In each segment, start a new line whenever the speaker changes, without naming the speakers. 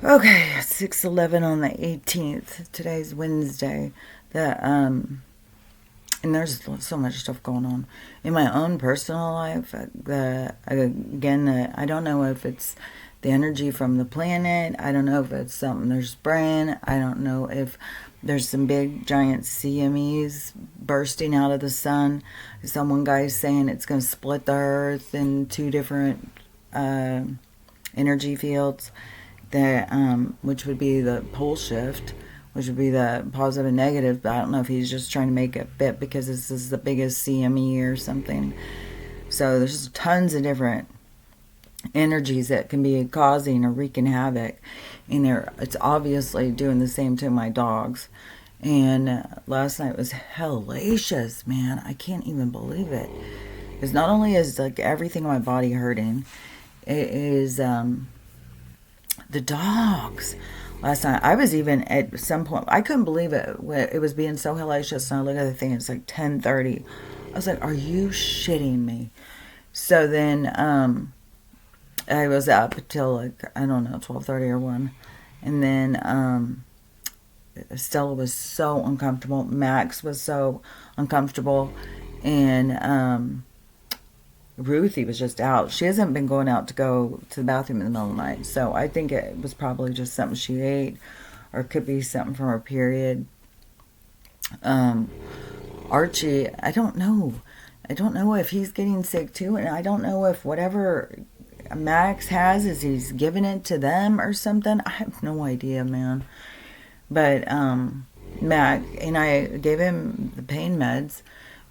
Okay, 6:11 on the 18th. Today's Wednesday. The and there's so much stuff going on in my own personal life. I don't know if it's the energy from the planet. I don't know if it's something they're spraying. I don't know if there's some big giant CMEs bursting out of the sun. Someone guy's saying it's going to split the earth in two different uh, energy fields, that which would be the pole shift, which would be the positive and negative. But I don't know if he's just trying to make it fit because this is the biggest CME or something. So there's just tons of different energies that can be causing or wreaking havoc, and it's obviously doing the same to my dogs. And last night was hellacious, man. I can't even believe it. Because not only is like everything in my body hurting, it is the dogs. Last night, I was even at some point, I couldn't believe it. It was being so hellacious, and I look at the thing, it's like 10:30. I was like, are you shitting me? So then I was up until like, I don't know, 12:30 or 1. And then Stella was so uncomfortable. Max was so uncomfortable. And Ruthie was just out. She hasn't been going out to go to the bathroom in the middle of the night. So I think it was probably just something she ate, or it could be something from her period. Um, Archie, I don't know. I don't know if he's getting sick too. And I don't know if whatever Max has is he's giving it to them or something. I have no idea, man. But Mac and I gave him the pain meds.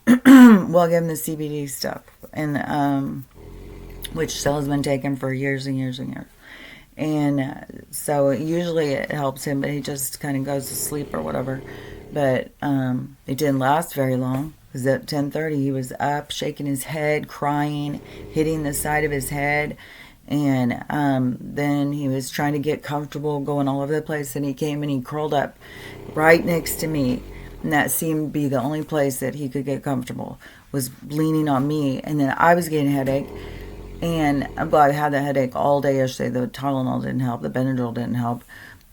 Well, I gave him the CBD stuff, and which Stella's been taking for years and years and years. And so usually it helps him, but he just kind of goes to sleep or whatever. But it didn't last very long, because at 10:30 he was up, shaking his head, crying, hitting the side of his head. And then he was trying to get comfortable, going all over the place. And he came and he curled up right next to me. And that seemed to be the only place that he could get comfortable, was leaning on me. And then I was getting a headache. And well, I had the headache all day yesterday. The Tylenol didn't help. The Benadryl didn't help.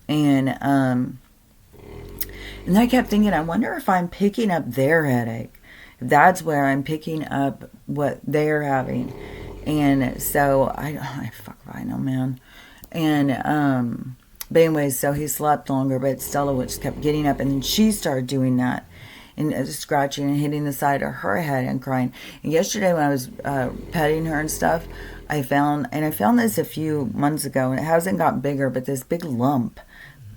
And then I kept thinking, I wonder if I'm picking up their headache. That's where I'm picking up what they're having. And so I know, man. And but anyways, so he slept longer, but Stella just kept getting up, and then she started doing that, and scratching and hitting the side of her head and crying. And yesterday when I was petting her and stuff, I found this a few months ago, and it hasn't got bigger, but this big lump,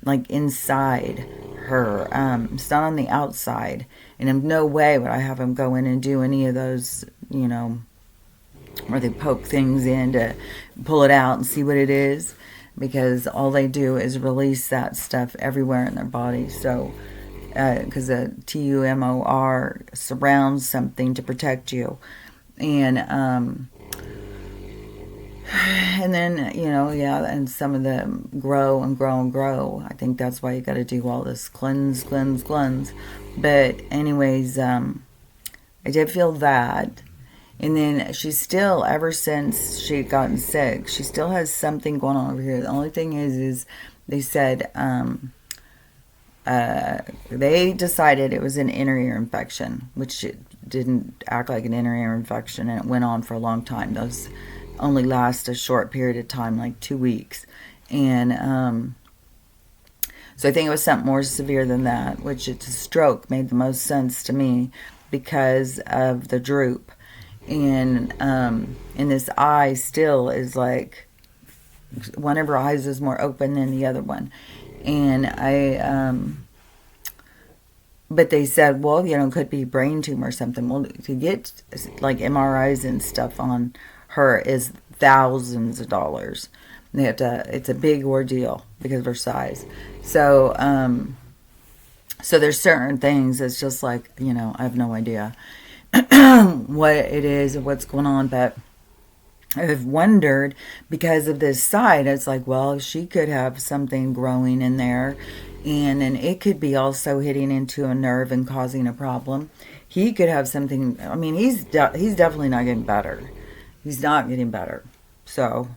like inside her. It's not on the outside, and in no way would I have him go in and do any of those, where they poke things in to pull it out and see what it is, because all they do is release that stuff everywhere in their body. So, because the TUMOR surrounds something to protect you, and then yeah, and some of them grow and grow and grow. I think that's why you got to do all this cleanse. But anyways, I did feel that. And then she still, ever since she had gotten sick, she still has something going on over here. The only thing is they said they decided it was an inner ear infection, which it didn't act like an inner ear infection, and it went on for a long time. Those only last a short period of time, like 2 weeks. And so I think it was something more severe than that, which it's a stroke made the most sense to me because of the droop. And this eye still is like, one of her eyes is more open than the other one. And but they said, well, it could be brain tumor or something. Well, to get like MRIs and stuff on her is thousands of dollars. They have to, it's a big ordeal because of her size. So, so there's certain things that's just like, I have no idea what it is and what's going on, but I've wondered because of this side. It's like, well, she could have something growing in there, and then it could be also hitting into a nerve and causing a problem. He could have something. I mean, he's definitely not getting better. He's not getting better, so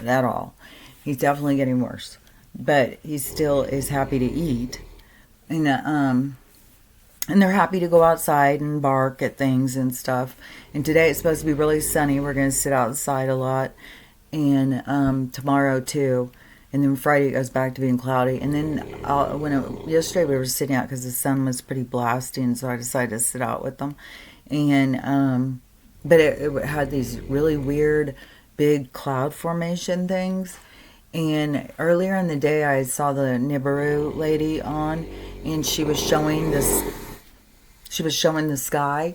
at all. He's definitely getting worse. but he still is happy to eat. And they're happy to go outside and bark at things and stuff. And today it's supposed to be really sunny. We're going to sit outside a lot. And tomorrow too. And then Friday it goes back to being cloudy. And then yesterday we were sitting out because the sun was pretty blasting. So I decided to sit out with them. And but it had these really weird big cloud formation things. And earlier in the day I saw the Nibiru lady on. And she was showing this. She was showing the sky,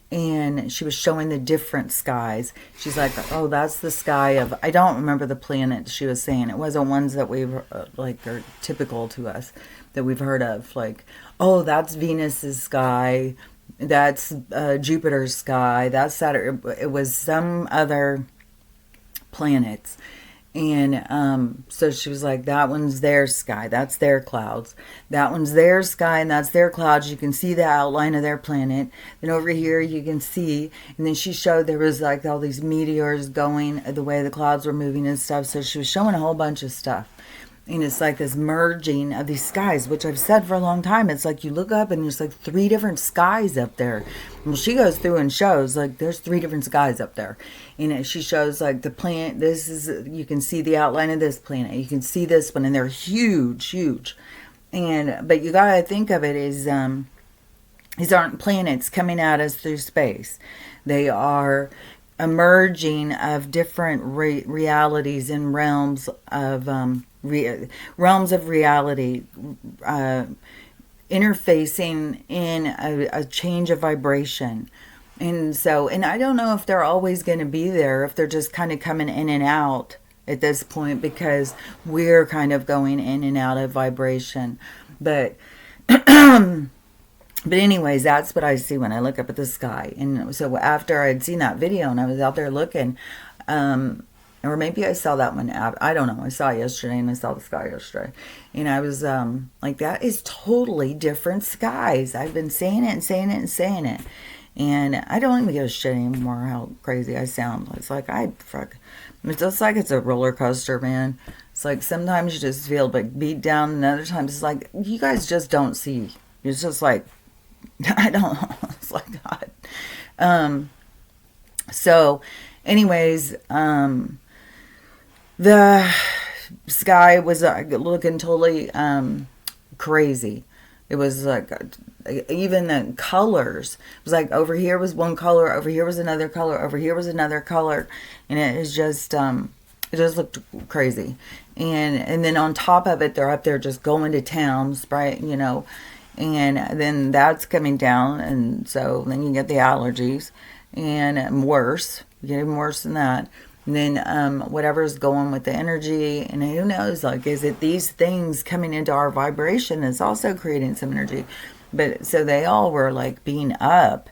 and she was showing the different skies. She's like, oh, that's the sky of, I don't remember the planet she was saying. It wasn't ones that we've, like, are typical to us, that we've heard of. Like, oh, that's Venus's sky, that's Jupiter's sky, that's Saturn. It was some other planets. And so she was like, that one's their sky, that's their clouds. That one's their sky, and that's their clouds. You can see the outline of their planet. Then over here you can see, and then she showed there was like all these meteors going the way the clouds were moving and stuff. So she was showing a whole bunch of stuff. And it's like this merging of these skies, which I've said for a long time. It's like you look up and there's like 3 different skies up there. Well, she goes through and shows like there's 3 different skies up there. And she shows like the planet. This is, you can see the outline of this planet. You can see this one, and they're huge, huge. But you gotta think of it as these aren't planets coming at us through space. They are emerging of different realities and realms of reality, interfacing in a change of vibration. And so, and I don't know if they're always going to be there, if they're just kind of coming in and out at this point, because we're kind of going in and out of vibration. But but anyways, that's what I see when I look up at the sky. And so after I'd seen that video and I was out there looking, or maybe I saw that one. I don't know. I saw it yesterday, and I saw the sky yesterday. And I was like, that is totally different skies. I've been saying it and saying it and saying it. And I don't even give a shit anymore how crazy I sound. It's like, it's just like it's a roller coaster, man. It's like sometimes you just feel like beat down, and other times it's like, you guys just don't see. It's just like, I don't know. It's like, God. So, anyways, the sky was looking totally crazy. It was like, even the colors. It was like over here was one color, over here was another color, over here was another color. And it just looked crazy. And then on top of it, they're up there just going to town, right? You know, and then that's coming down. And so then you get the allergies and worse. You get even worse than that. And then whatever's going with the energy, and who knows, like, is it these things coming into our vibration that's also creating some energy? But so they all were like being up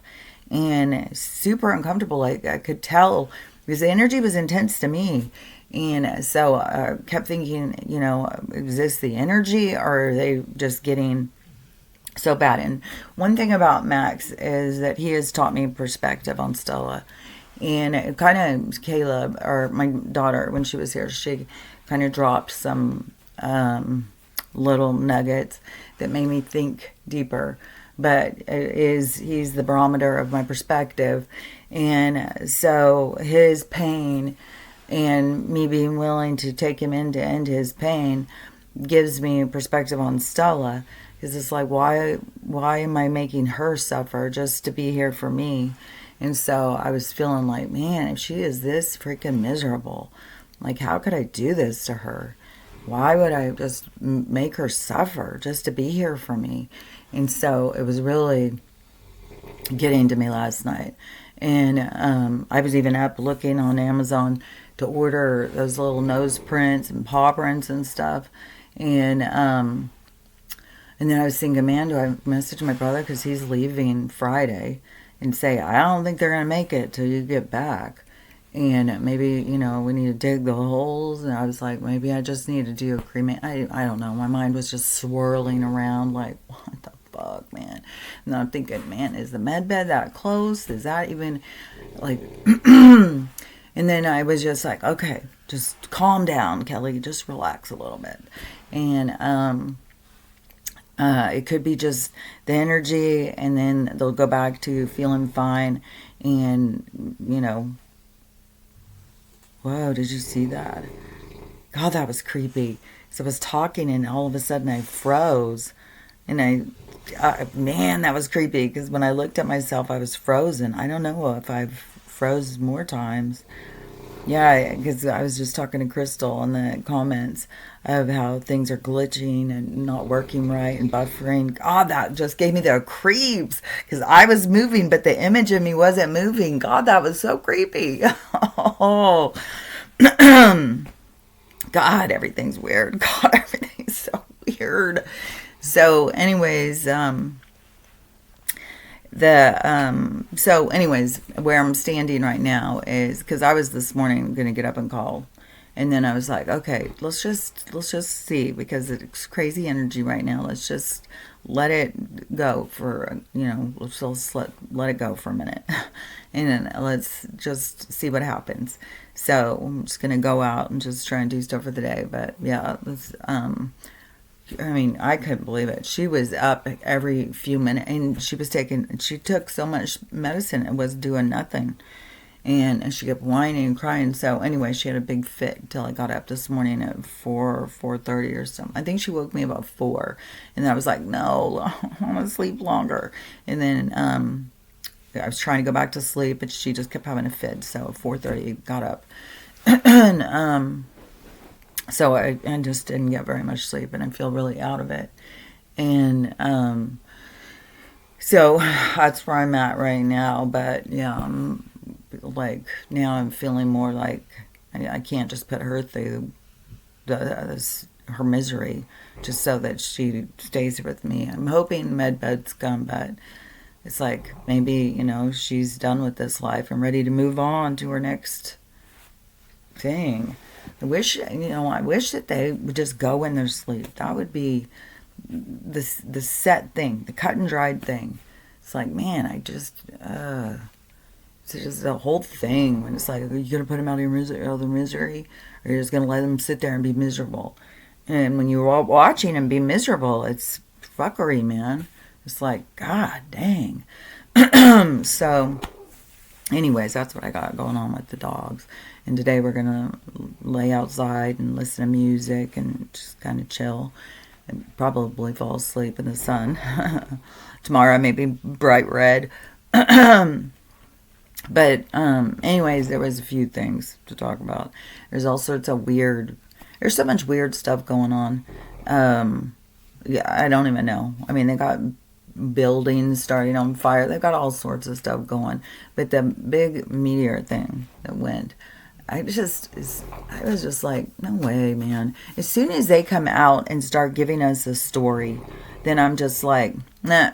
and super uncomfortable. Like I could tell because the energy was intense to me. And so I kept thinking, you know, is this the energy, or are they just getting so bad? And one thing about Max is that he has taught me perspective on Stella. And kind of Caleb, or my daughter, when she was here, she kind of dropped some little nuggets that made me think deeper. But he's the barometer of my perspective. And so his pain and me being willing to take him in to end his pain gives me a perspective on Stella. Because it's like, why am I making her suffer just to be here for me? And so I was feeling like, man, if she is this freaking miserable, like, how could I do this to her? Why would I just make her suffer just to be here for me? And so it was really getting to me last night. And I was even up looking on Amazon to order those little nose prints and paw prints and stuff. And then I was thinking, man, do I message my brother because he's leaving Friday and say, I don't think they're going to make it till you get back. And maybe, you know, we need to dig the holes. And I was like, maybe I just need to do a cremation. I don't know. My mind was just swirling around like, what the fuck, man? And I'm thinking, man, is the med bed that close? Is that even, like... And then I was just like, okay, just calm down, Kelly. Just relax a little bit. And it could be just the energy, and then they'll go back to feeling fine. And, whoa, did you see that? God, that was creepy. So I was talking, and all of a sudden I froze. And man, that was creepy, because when I looked at myself, I was frozen. I don't know if I've froze more times. Yeah, because I was just talking to Crystal in the comments of how things are glitching and not working right and buffering. God, that just gave me the creeps, because I was moving, but the image of me wasn't moving. God, that was so creepy. Oh, God, everything's weird. God, everything's so weird. So, anyways, where I'm standing right now is, because I was this morning going to get up and call, and then I was like, okay, let's just see, because it's crazy energy right now. Let's just let it go for, let's let it go for a minute, and then let's just see what happens. So I'm just going to go out and just try and do stuff for the day. But yeah, I couldn't believe it. She was up every few minutes, and she took so much medicine, it was doing nothing. And she kept whining and crying. So anyway, she had a big fit until I got up this morning at 4:30 or something. I think she woke me about 4. And I was like, no, I want to sleep longer. And then I was trying to go back to sleep, but she just kept having a fit. So at 4:30, got up. And so I just didn't get very much sleep, and I feel really out of it. And so that's where I'm at right now. But yeah, now I'm feeling more like I can't just put her through her misery just so that she stays with me. I'm hoping medbeds come, but it's like maybe, she's done with this life and ready to move on to her next thing. I wish that they would just go in their sleep. That would be the set thing, the cut and dried thing. It's like, man, it's just the whole thing. When it's like, are you going to put them out of their misery, or you're just going to let them sit there and be miserable? And when you're watching them be miserable, it's fuckery, man. It's like, God dang. So, anyways, that's what I got going on with the dogs. And today we're going to lay outside and listen to music and just kind of chill and probably fall asleep in the sun. Tomorrow I may be bright red. But anyways, there was a few things to talk about. There's all sorts of there's so much weird stuff going on. Yeah, I don't even know. They got buildings starting on fire. They've got all sorts of stuff going. But the big meteor thing that went, I was just like, no way, man. As soon as they come out and start giving us a story, then I'm just like, nah,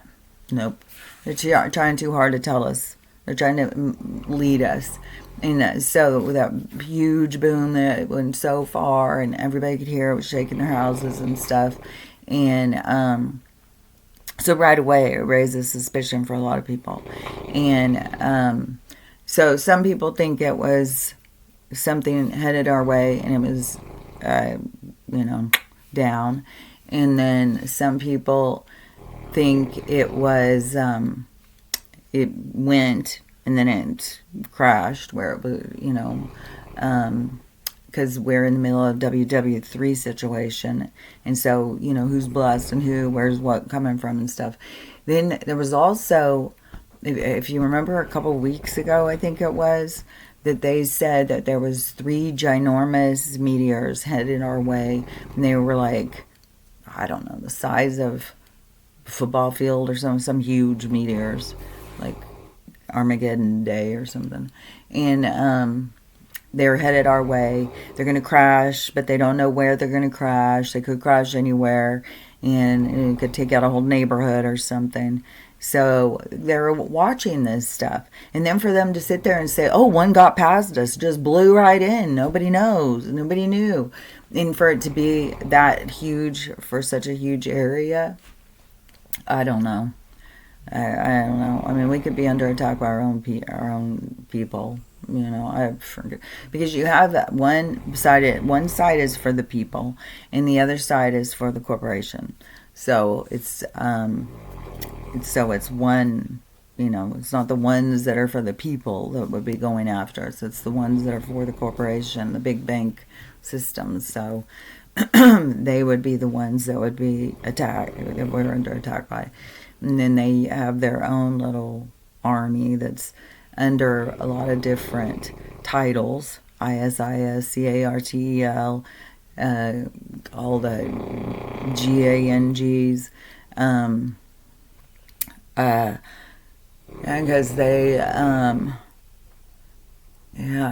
nope. They're trying too hard to tell us. They're trying to lead us. And so with that huge boom that went so far, and everybody could hear it was shaking their houses and stuff. And so right away it raises suspicion for a lot of people. And so some people think it was something headed our way, and it was, down. And then some people think it was, it went and then it crashed, where it was, because we're in the middle of WW3 situation. And so, who's blessed and where's what coming from and stuff. Then there was also, if you remember a couple weeks ago, I think it was, that they said that there was 3 ginormous meteors headed our way, and they were like, I don't know, the size of a football field or some huge meteors, like Armageddon Day or something. And they're headed our way. They're going to crash, but they don't know where they're going to crash. They could crash anywhere, and it could take out a whole neighborhood or something. So they're watching this stuff. And then for them to sit there and say, oh, one got past us, just blew right in. Nobody knows. Nobody knew. And for it to be that huge, for such a huge area, I don't know. I don't know. We could be under attack by our own people. I forget, because you have that one side. One side is for the people, and the other side is for the corporation. So it's one. It's not the ones that are for the people that would be going after us. It's the ones that are for the corporation, the big bank systems. So they would be the ones that would be attacked, that we're under attack by. And then they have their own little army that's under a lot of different titles: ISIS, CARTEL, all the GANGs, because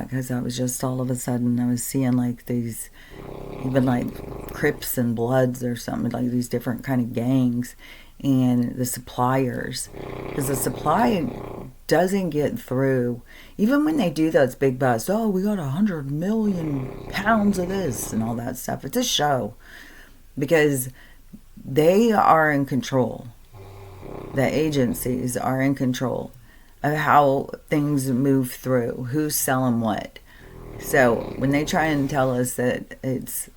because I was just all of a sudden I was seeing like these, even like Crips and Bloods or something, like these different kind of gangs, and the suppliers, because the supply doesn't get through. Even when they do those big busts, oh, we got 100 million pounds of this and all that stuff. It's a show, because they are in control. The agencies are in control of how things move through, who's selling what. So when they try and tell us that it's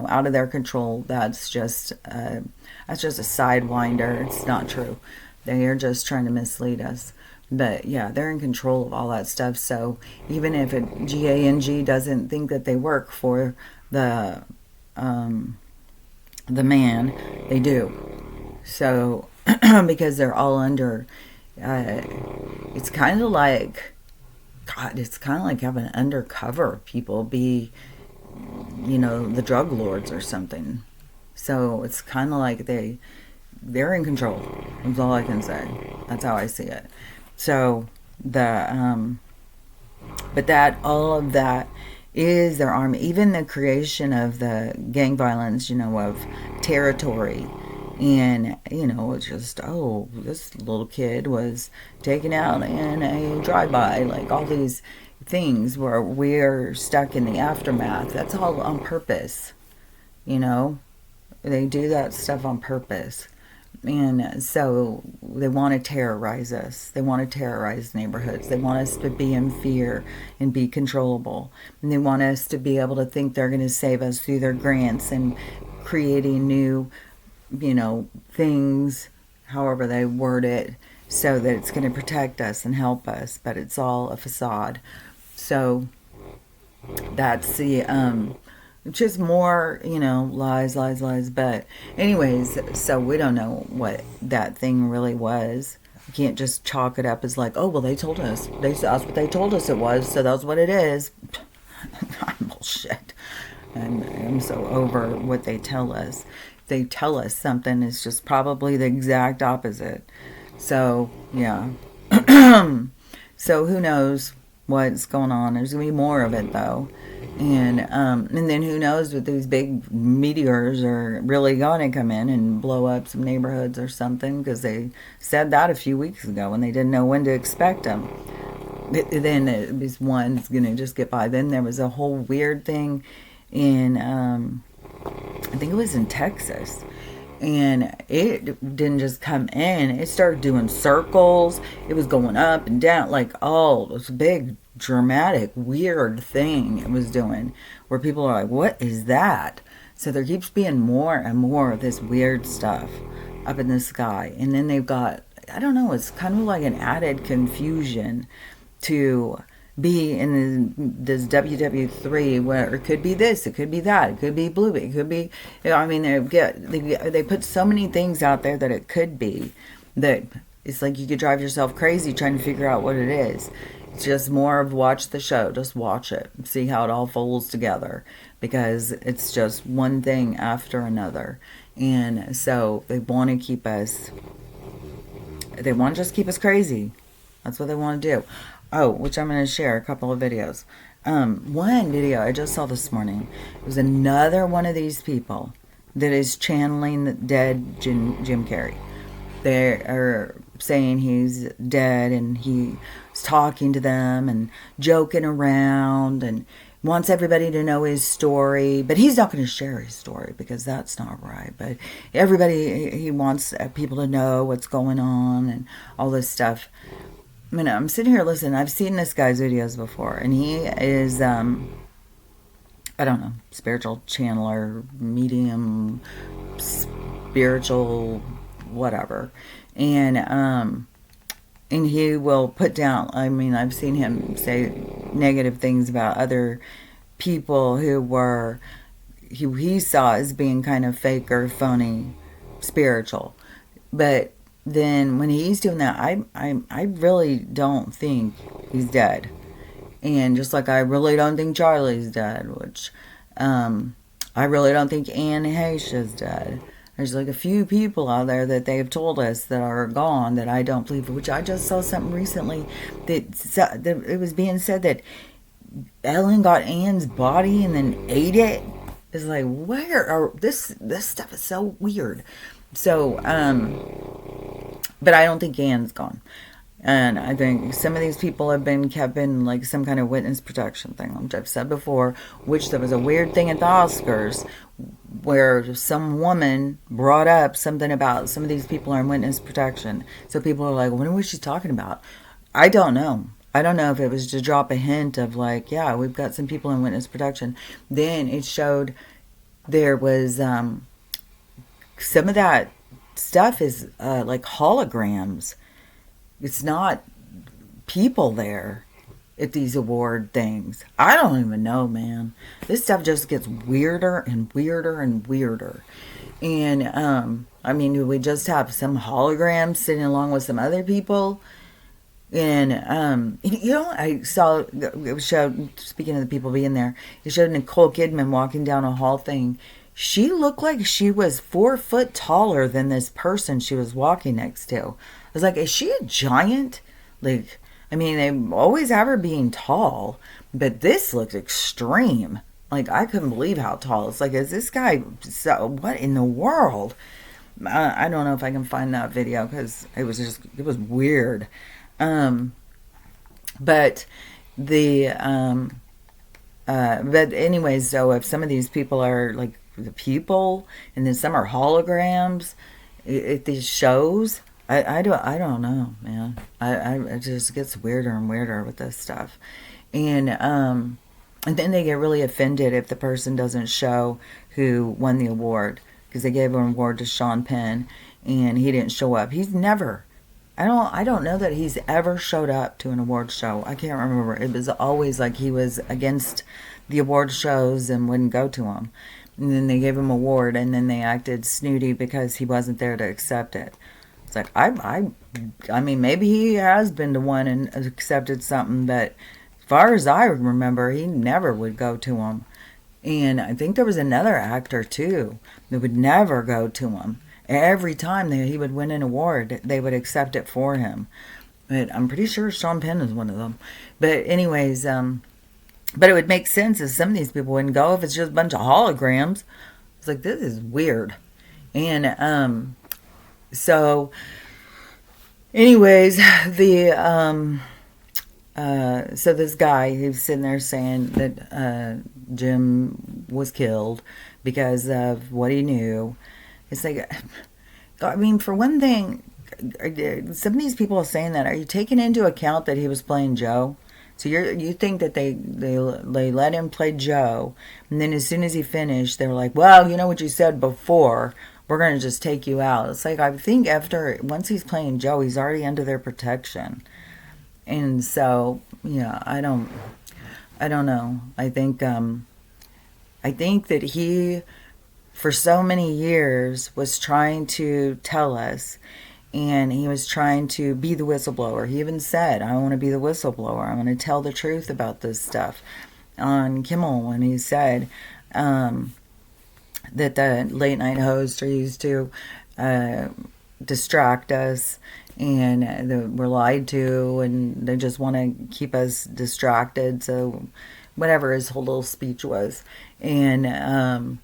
out of their control, that's just a sidewinder. It's not true. They are just trying to mislead us. But yeah, they're in control of all that stuff. So even if a GANG doesn't think that they work for the man, they do. So because they're all under, it's kind of like, God, it's kind of like having undercover people be, the drug lords or something. So it's kind of like they're in control. That's all I can say. That's how I see it. So but all of that is their army. Even the creation of the gang violence, of territory. And, it's just, oh, this little kid was taken out in a drive-by, like all these things where we're stuck in the aftermath. That's all on purpose, They do that stuff on purpose. And so they want to terrorize us. They want to terrorize neighborhoods. They want us to be in fear and be controllable. And they want us to be able to think they're going to save us through their grants and creating new things, however they word it, so that it's going to protect us and help us, but it's all a facade. So that's the just more lies, but anyways, so we don't know what that thing really was. You can't just chalk it up as like, oh, well, they told us, that's what they told us it was, so that's what it is. Bullshit. And I'm so over what they tell us. They tell us something, it's just probably the exact opposite. So yeah. So who knows what's going on? There's gonna be more of it though, and then who knows if these big meteors are really gonna come in and blow up some neighborhoods or something, because they said that a few weeks ago and they didn't know when to expect them. Then this one's gonna just get by. Then there was a whole weird thing in I think it was in Texas, and it didn't just come in, it started doing circles. It was going up and down, like, oh, this big dramatic weird thing it was doing, where people are like, what is that? So there keeps being more and more of this weird stuff up in the sky. And then they've got, I don't know, it's kind of like an added confusion to be in this WW3, where it could be this, it could be that, it could be blue, it could be, I mean, they put so many things out there that it could be, that it's like you could drive yourself crazy trying to figure out what it is. It's just more of watch the show, just watch it, see how it all folds together, because it's just one thing after another. And so they want to keep us, they want to just keep us crazy. That's what they want to do. Oh, which I'm going to share a couple of videos. One video I just saw this morning, it was another one of these people that is channeling the dead Jim Carrey. They are saying he's dead, and he's talking to them and joking around and wants everybody to know his story, but he's not going to share his story because that's not right. But everybody, he wants people to know what's going on and all this stuff. I mean, I'm sitting here listening. I've seen this guy's videos before, and he is, I don't know, spiritual channeler, medium, spiritual, whatever. And he will put down, I mean, I've seen him say negative things about other people who were, he saw as being kind of fake or phony spiritual. But then when he's doing that, I really don't think he's dead. And just like I really don't think Charlie's dead, which I really don't think Anne Heche is dead. There's like a few people out there that they've told us that are gone that I don't believe. Which I just saw something recently that it was being said that Ellen got Anne's body and then ate it. It's like, where are this stuff is so weird. So but I don't think Anne's gone. And I think some of these people have been kept in like some kind of witness protection thing, which I've said before, which there was a weird thing at the Oscars where some woman brought up something about some of these people are in witness protection. So people are like, I wonder what she's talking about. I don't know. I don't know if it was to drop a hint of like, yeah, we've got some people in witness protection. Then it showed there was some of that stuff is like holograms. It's not people there at these award things. I don't even know, man. This stuff just gets weirder and weirder and weirder. And I mean, we just have some holograms sitting along with some other people. And I saw it was showed. Speaking of the people being there, it showed Nicole Kidman walking down a hall thing. She looked like she was 4 foot taller than this person she was walking next to. I was like, is she a giant? Like, I mean, they always have her being tall, but this looked extreme. Like, I couldn't believe how tall. It's like, is this guy, so, what in the world? I don't know if I can find that video because it was weird. But anyways, so if some of these people are like the people, and then some are holograms at these shows, I don't know, man. It just gets weirder and weirder with this stuff. And then they get really offended if the person doesn't show who won the award, because they gave an award to Sean Penn and he didn't show up. He's never, I don't know that he's ever showed up to an award show. I can't remember. It was always like he was against the award shows and wouldn't go to them. And then they gave him an award, and then they acted snooty because he wasn't there to accept it. It's like, I mean, maybe he has been to one and accepted something, but as far as I remember, he never would go to him. And I think there was another actor, too, that would never go to him. Every time he would win an award, they would accept it for him. But I'm pretty sure Sean Penn is one of them. But anyways, but it would make sense if some of these people wouldn't go if it's just a bunch of holograms. It's like, this is weird. And so anyways, so this guy who's sitting there saying that Jim was killed because of what he knew. It's like, I mean, for one thing, some of these people are saying that. Are you taking into account that he was playing Joe? So you think that they let him play Joe, and then as soon as he finished, they were like, well, you know what you said before, we're going to just take you out. It's like, I think once he's playing Joe, he's already under their protection. And so, yeah, I don't know. I think that he, for so many years, was trying to tell us, and he was trying to be the whistleblower. He even said, I want to be the whistleblower. I want to tell the truth about this stuff. On Kimmel, when he said that the late night hosts are used to distract us, and we're lied to, and they just want to keep us distracted. So whatever his whole little speech was. And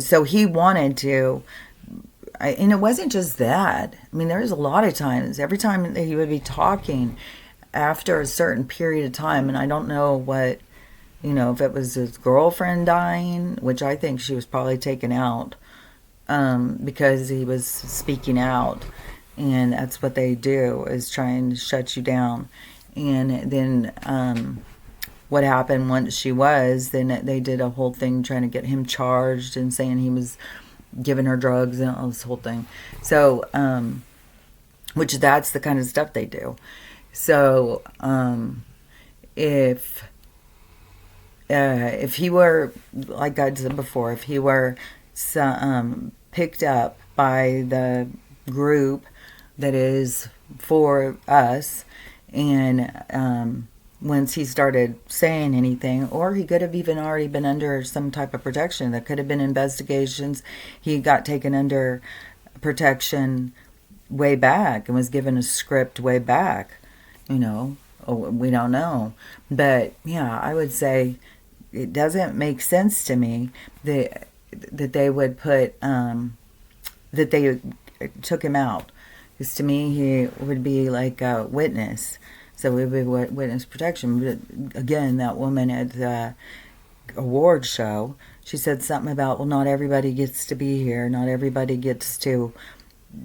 so he wanted to, and it wasn't just that. I mean, there was a lot of times, every time that he would be talking after a certain period of time, and I don't know what, if it was his girlfriend dying, which I think she was probably taken out because he was speaking out, and that's what they do, is try and shut you down. And then what happened once she was, then they did a whole thing trying to get him charged and saying he was giving her drugs and all this whole thing. So, which that's the kind of stuff they do. So, if he were, like I said before, if he were picked up by the group that is for us, and once he started saying anything, or he could have even already been under some type of protection. There could have been investigations. He got taken under protection way back and was given a script way back. We don't know. But yeah, I would say it doesn't make sense to me that they would put that they took him out, because to me he would be like a witness, so it would be witness protection. But again, that woman at the award show, she said something about, well, not everybody gets to be here, not everybody gets to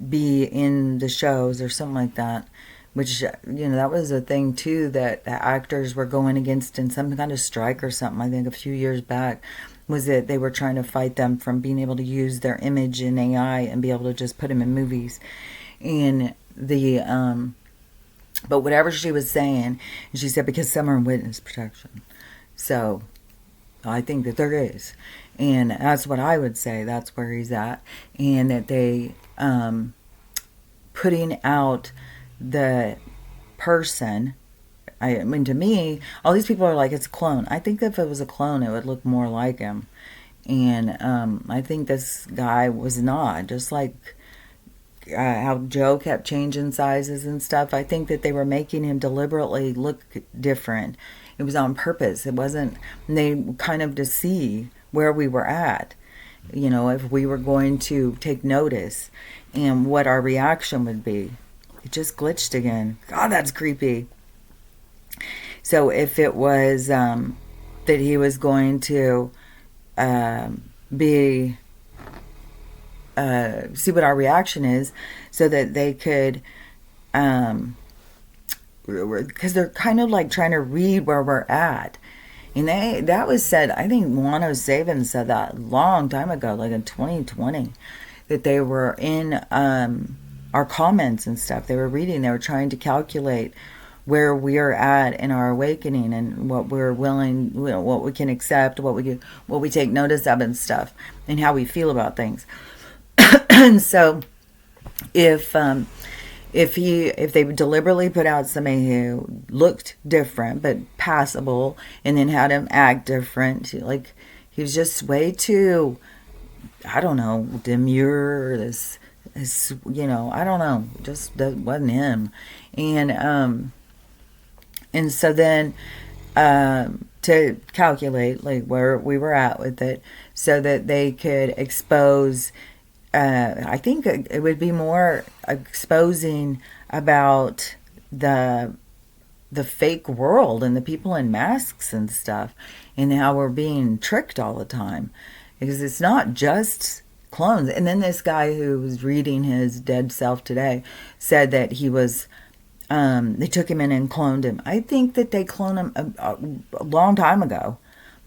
be in the shows, or something like that. Which, that was a thing too, that the actors were going against in some kind of strike or something, I think a few years back, was that they were trying to fight them from being able to use their image in AI and be able to just put them in movies. And but whatever she was saying, and she said, because some are in witness protection. So I think that there is. And that's what I would say, that's where he's at. And that they, putting out the person, I mean, to me, all these people are like, it's a clone. I think that if it was a clone, it would look more like him. And I think this guy was not. Just like how Joe kept changing sizes and stuff, I think that they were making him deliberately look different. It was on purpose. It wasn't, they kind of to see where we were at. If we were going to take notice and what our reaction would be. It just glitched again. God, that's creepy. So if it was that he was going to be see what our reaction is, so that they could, because they're kind of like trying to read where we're at. And that was said, I think Juan O'Savin said that a long time ago, like in 2020, that they were in our comments and stuff. They were reading, they were trying to calculate where we're at in our awakening and what we're willing, what we can accept, what we take notice of and stuff, and how we feel about things. And so if they deliberately put out somebody who looked different but passable, and then had him act different, like he was just way too, I don't know, demure, or this, I don't know, just that wasn't him. And so then to calculate like where we were at with it, so that they could expose, I think it would be more exposing about the fake world and the people in masks and stuff, and how we're being tricked all the time, because it's not just clones. And then this guy who was reading his dead self today said that he was, they took him in and cloned him. I think that they cloned him a long time ago.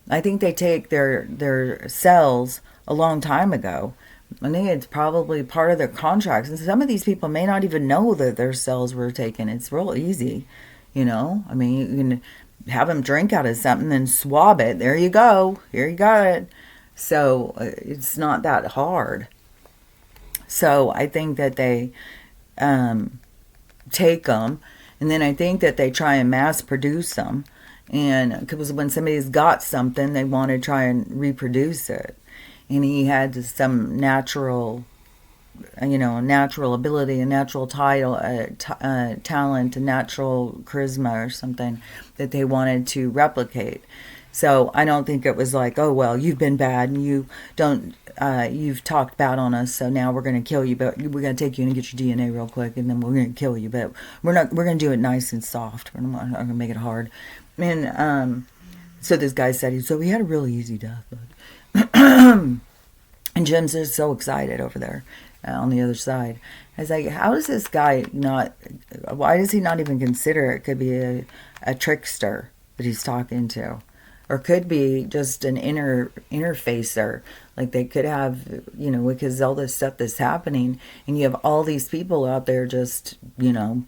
I think they take their cells a long time ago. I think it's probably part of their contracts. And some of these people may not even know that their cells were taken. It's real easy, I mean, you can have them drink out of something and swab it. There you go. Here you got it. So it's not that hard. So I think that they take them, and then I think that they try and mass produce them. And because when somebody's got something, they want to try and reproduce it. And he had some natural ability, a natural title, talent, a natural charisma or something that they wanted to replicate. So I don't think it was like, oh, well, you've been bad and you've talked bad on us, so now we're going to kill you, but we're going to take you in and get your DNA real quick, and then we're going to kill you, but we're going to do it nice and soft. We're not going to make it hard. And so this guy said, so he had a really easy death. And And Jim's just so excited over there on the other side. I was like, how does this guy not, why does he not even consider it could be a trickster that he's talking to? Or could be just an interfacer. Like they could have, because all this stuff that's happening, and you have all these people out there just,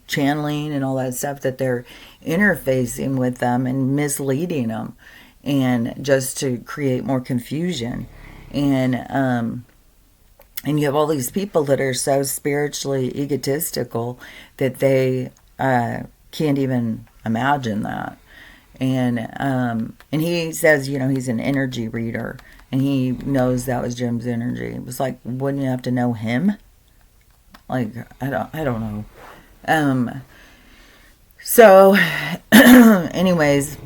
channeling and all that stuff that they're interfacing with them and misleading them, and just to create more confusion. And you have all these people that are so spiritually egotistical that they can't even imagine that. And he says, he's an energy reader, and he knows that was Jim's energy. It was like, wouldn't you have to know him? Like, I don't know. So, anyways,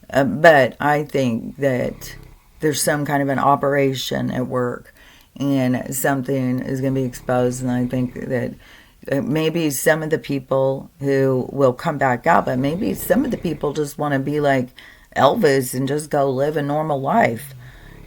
but I think that there's some kind of an operation at work, and something is going to be exposed, and I think that maybe some of the people who will come back out, but maybe some of the people just want to be like Elvis and just go live a normal life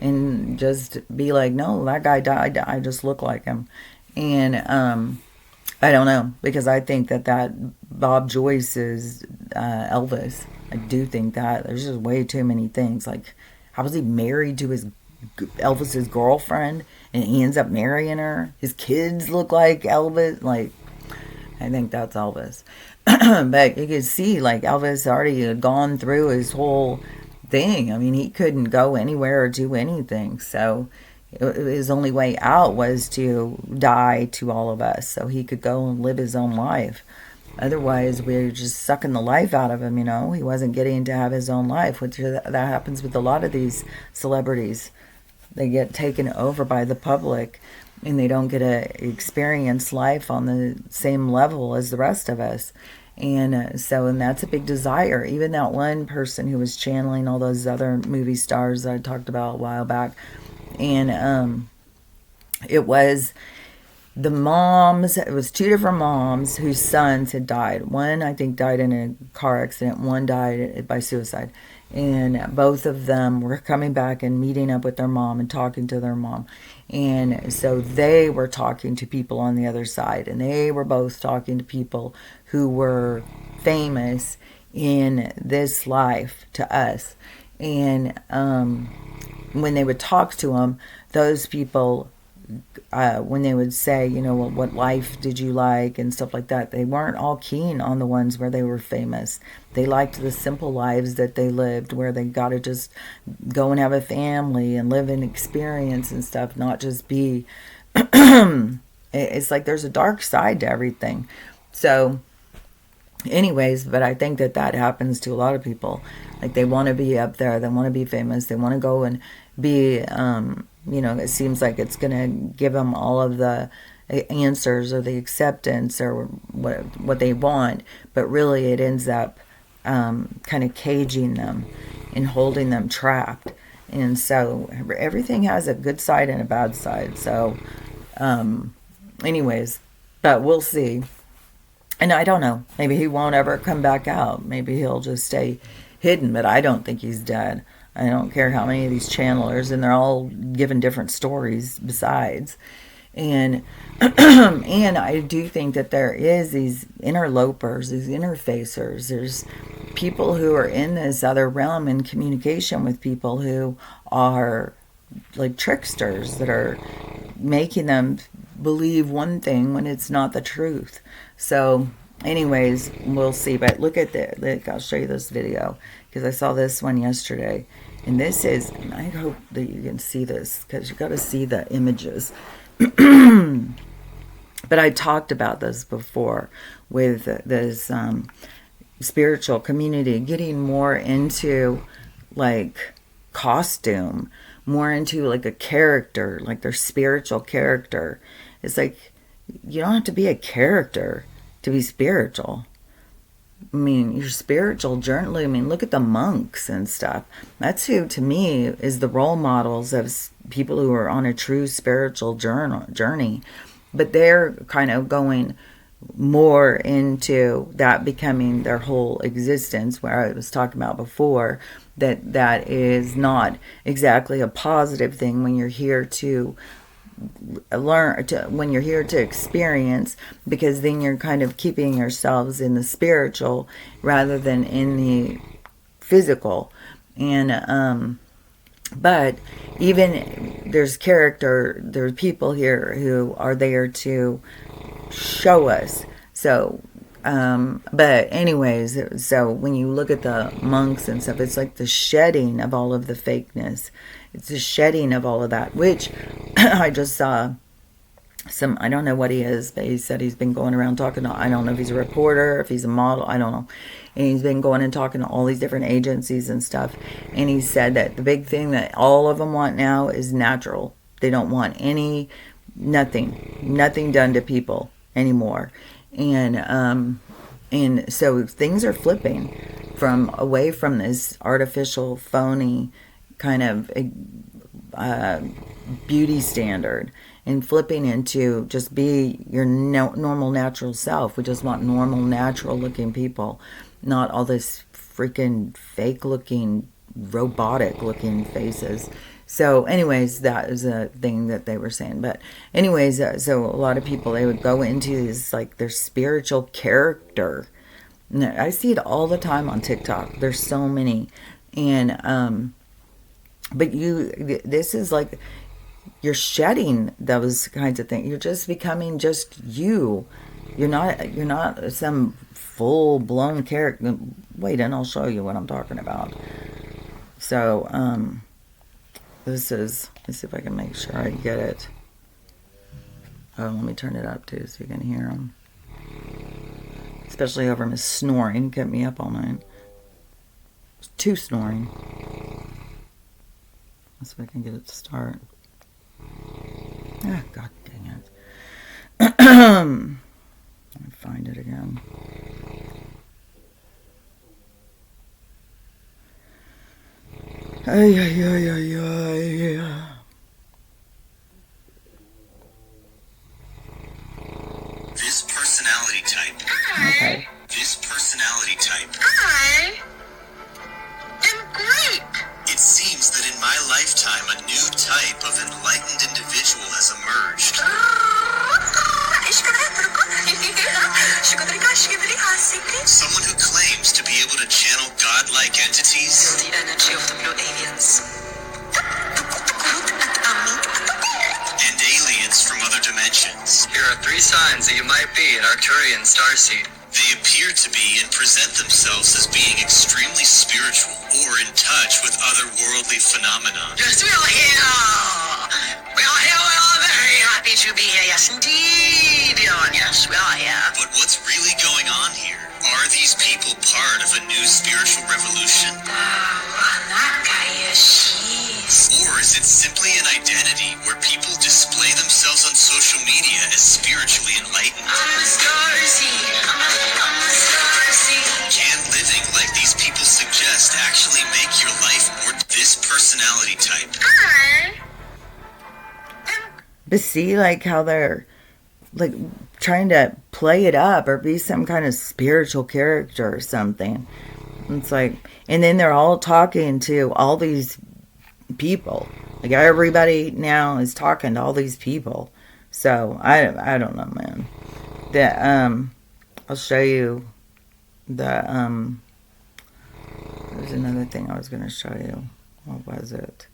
and just be like, no, that guy died, I just look like him. And I don't know, because I think that Bob Joyce is Elvis. I do think that there's just way too many things. Like, how was he married to Elvis's girlfriend, and he ends up marrying her? His kids look like Elvis. Like, I think that's Elvis. But you could see, like, Elvis already had gone through his whole thing. I mean, he couldn't go anywhere or do anything. So his only way out was to die to all of us so he could go and live his own life. Otherwise, we were just sucking the life out of him, He wasn't getting to have his own life, which that happens with a lot of these celebrities. They get taken over by the public, and they don't get to experience life on the same level as the rest of us. And and that's a big desire. Even that one person who was channeling all those other movie stars that I talked about a while back. And it was the moms, it was two different moms whose sons had died. One, I think, died in a car accident. One died by suicide. And both of them were coming back and meeting up with their mom and talking to their mom. And so they were talking to people on the other side. And they were both talking to people who were famous in this life to us. And when they would talk to them, those people, when they would say, what life did you like and stuff like that, they weren't all keen on the ones where they were famous. They liked the simple lives that they lived, where they got to just go and have a family and live an experience and stuff, not just be it's like there's a dark side to everything. So anyways, but I think that happens to a lot of people. Like, they want to be up there, they want to be famous, they want to go and be it seems like it's going to give them all of the answers or the acceptance or what they want, but really it ends up kind of caging them and holding them trapped. And so everything has a good side and a bad side. So anyways, but we'll see. And I don't know, maybe he won't ever come back out. Maybe he'll just stay hidden, but I don't think he's dead. I don't care how many of these channelers, and they're all given different stories besides. And and I do think that there is these interlopers, these interfacers. There's people who are in this other realm in communication with people who are like tricksters that are making them believe one thing when it's not the truth. So anyways, we'll see. But look at this. Look, I'll show you this video because I saw this one yesterday. And this is, and I hope that you can see this because you got to see the images. But I talked about this before with this spiritual community getting more into like costume, more into like a character, like their spiritual character. It's like, you don't have to be a character to be spiritual. I mean, your spiritual journey, I mean, look at the monks and stuff. That's who, to me, is the role models of people who are on a true spiritual journey. But they're kind of going more into that becoming their whole existence, where I was talking about before, that is not exactly a positive thing when you're here to learn, when you're here to experience, because then you're kind of keeping yourselves in the spiritual rather than in the physical. And but even there's people here who are there to show us. So, but anyways, so when you look at the monks and stuff, it's like the shedding of all of the fakeness. It's the shedding of all of that, which I just saw I don't know what he is, but he said he's been going around talking to, I don't know if he's a reporter, if he's a model, I don't know. And he's been going and talking to all these different agencies and stuff. And he said that the big thing that all of them want now is natural. They don't want nothing done to people anymore. And so things are flipping away from this artificial, phony kind of beauty standard, and flipping into just be your normal, natural self. We just want normal, natural looking people, not all this freaking fake looking, robotic looking faces. So anyways, that is a thing that they were saying. But anyways, so a lot of people, they would go into this, like, their spiritual character. And I see it all the time on TikTok. There's so many. And but this is like, you're shedding those kinds of things. You're just becoming just you. You're not some full-blown character. Wait, and I'll show you what I'm talking about. So let's see if I can make sure I get it. Oh, let me turn it up too so you can hear them. Especially over Miss snoring. Kept me up all night. It's too snoring. Let's see if I can get it to start. Ah, God dang it. Let me find it again. Ay, ay, ay, ay, ay.
This personality type.
Okay.
This personality type.
I am great.
It seems that in my lifetime, a new type of enlightened individual has emerged. Someone who claims to be able to channel godlike entities.
The energy of the blue aliens.
And aliens from other dimensions.
Here are 3 signs that you might be an Arcturian starseed.
They appear to be and present themselves as being extremely spiritual or in touch with otherworldly phenomena.
Yes, we are here. We are here. We are very happy to be here. Yes, indeed. Yes, we are here.
But what's really going on here? Are these people part of a new spiritual revolution? Or is it simply an identity where people display themselves on social media as spiritually enlightened? Can living like these people suggest actually make your life more this personality type?
But see, like, how they're like trying to play it up or be some kind of spiritual character or something. It's like, and then they're all talking to all these people. Like, everybody now is talking to all these people. So I don't know, man. I'll show you the there's another thing I was going to show you. What was it?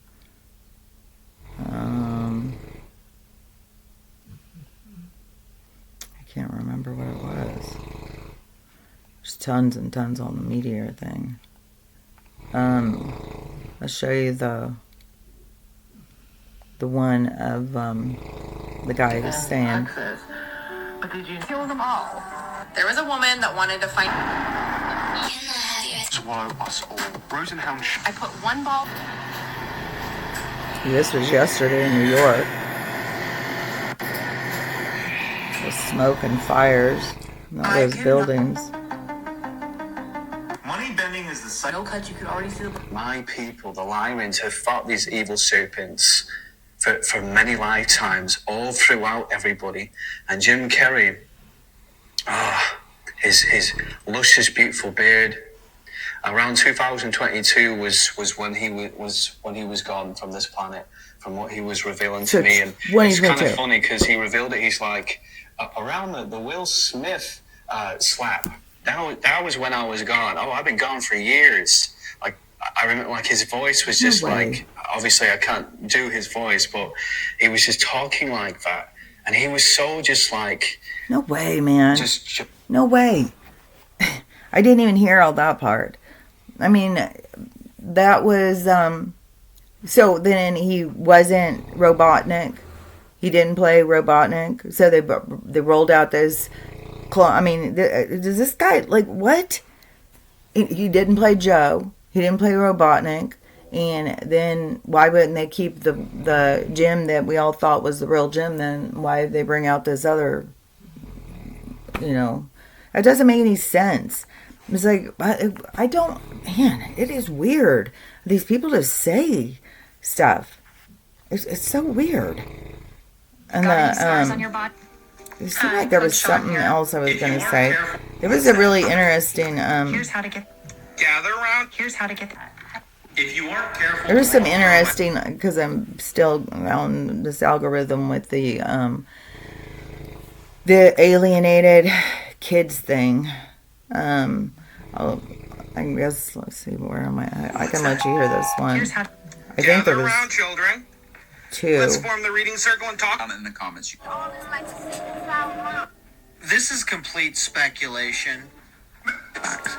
I can't remember what it was. There's tons and tons on the meteor thing. I'll show you the one of the guy who's saying.
But did you kill them all? There was a woman that wanted to find.
Swallow us all. Rosenhound.
I put one ball.
This was yesterday in New York. The smoke and fires in all those buildings.
Money bending is the same.
No cut, you could already see the.
My people, the Lyrans, have fought these evil serpents for many lifetimes, all throughout everybody. And Jim Carrey his luscious, beautiful beard. Around 2022 was when he was gone from this planet, from what he was revealing to me. And it's kind of funny because he revealed it. He's like, around the Will Smith slap. That was when I was gone. Oh, I've been gone for years. Like, I remember, like, his voice was just like, obviously I can't do his voice, but he was just talking like that. And he was so just like...
No way, man.
Just
no way. I didn't even hear all that part. I mean, that was... So then he wasn't Robotnik. He didn't play Robotnik. So they rolled out those... I mean, does this guy... Like, what? He didn't play Joe. He didn't play Robotnik. And then why wouldn't they keep the Jim that we all thought was the real Jim then? Why did they bring out this other, it doesn't make any sense. It's like, I don't, man, it is weird. These people just say stuff. It's so weird. And it seemed like there was something else I was going to say. It was a really interesting,
Here's how to get... Gather around. Here's how to get... If you aren't careful...
There was some interesting, because I'm still on this algorithm with the alienated kids thing. I guess, let's see, where am I? I can let you hear this one. I think there was two.
Let's form the reading circle and talk. In the comments. This is complete speculation.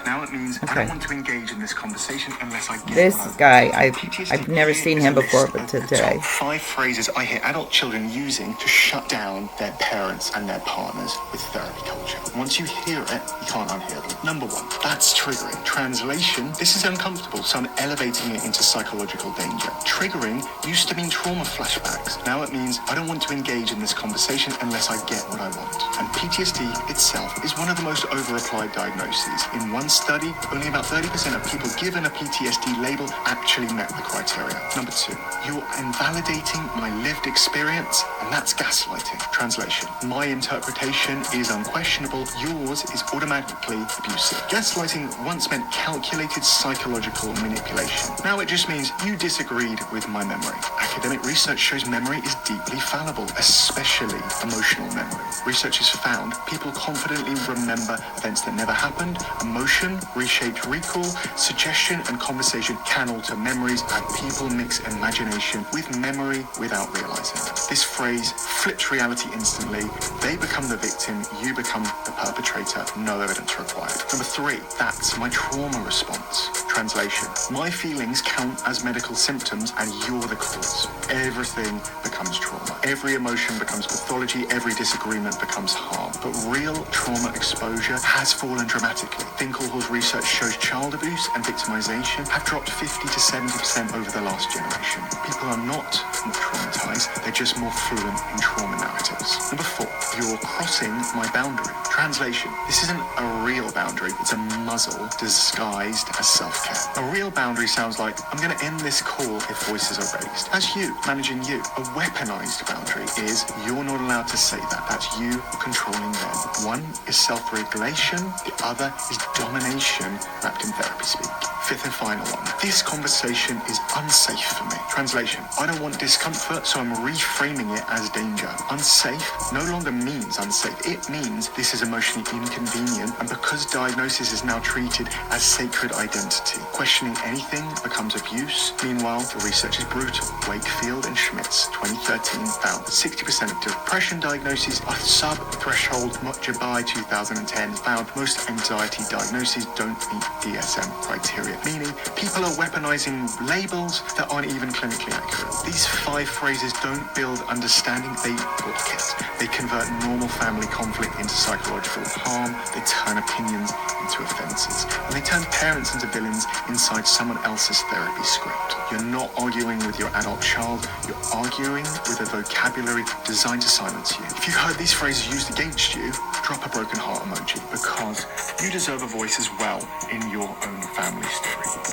Now it means I don't want to engage in this conversation unless I get
this guy. I've never seen him before, but today.
5 phrases I hear adult children using to shut down their parents and their partners with therapy culture. Once you hear it, you can't unhear them. Number 1, that's triggering. Translation, this is uncomfortable, so I'm elevating it into psychological danger. Triggering used to mean trauma flashbacks. Now it means I don't want to engage in this conversation unless I get what I want. And PTSD itself is one of the most over-applied diagnoses. In one study, only about 30% of people given a PTSD label actually met the criteria. Number 2, you're invalidating my lived experience, and that's gaslighting. Translation, my interpretation is unquestionable, yours is automatically abusive. Gaslighting once meant calculated psychological manipulation. Now it just means you disagreed with my memory. Academic research shows memory is deeply fallible, especially emotional memory. Research has found people confidently remember events that never happened. Emotion, reshaped recall, suggestion, and conversation can alter memories, and people mix imagination with memory without realizing. This phrase flips reality instantly. They become the victim, you become the perpetrator, no evidence required. Number 3, that's my trauma response. Translation, my feelings count as medical symptoms and you're the cause. Everything becomes trauma. Every emotion becomes pathology, every disagreement becomes harm. But real trauma exposure has fallen dramatically. Finkelhall's research shows child abuse and victimization have dropped 50 to 70% over the last generation. People are not more traumatized, they're just more fluent in trauma narratives. Number 4, you're crossing my boundary. Translation, this isn't a real boundary, it's a muzzle disguised as self-care. A real boundary sounds like, I'm going to end this call if voices are raised. That's you, managing you. A weaponized boundary is, you're not allowed to say that. That's you controlling them. One is self-regulation, the other is domination wrapped in therapy speak. 5th and final one. This conversation is unsafe for me. Translation, I don't want discomfort, so I'm reframing it as danger. Unsafe no longer means unsafe. It means this is emotionally inconvenient, and because diagnosis is now treated as sacred identity, questioning anything becomes abuse. Meanwhile, the research is brutal. Wakefield and Schmitz, 2013, found 60% of depression diagnoses are sub-threshold. Mojibay, 2010, found most anxiety diagnoses don't meet DSM criteria, meaning people are weaponizing labels that aren't even clinically accurate. These 5 phrases don't build understanding, they block it. They convert normal family conflict into psychological harm, they turn opinions into offenses, and they turn parents into villains inside someone else's therapy script. You're not arguing with your adult child, you're arguing with a vocabulary designed to silence you. If you heard these phrases used against you, drop a broken heart emoji, because you deserve a voice as well in your own family story.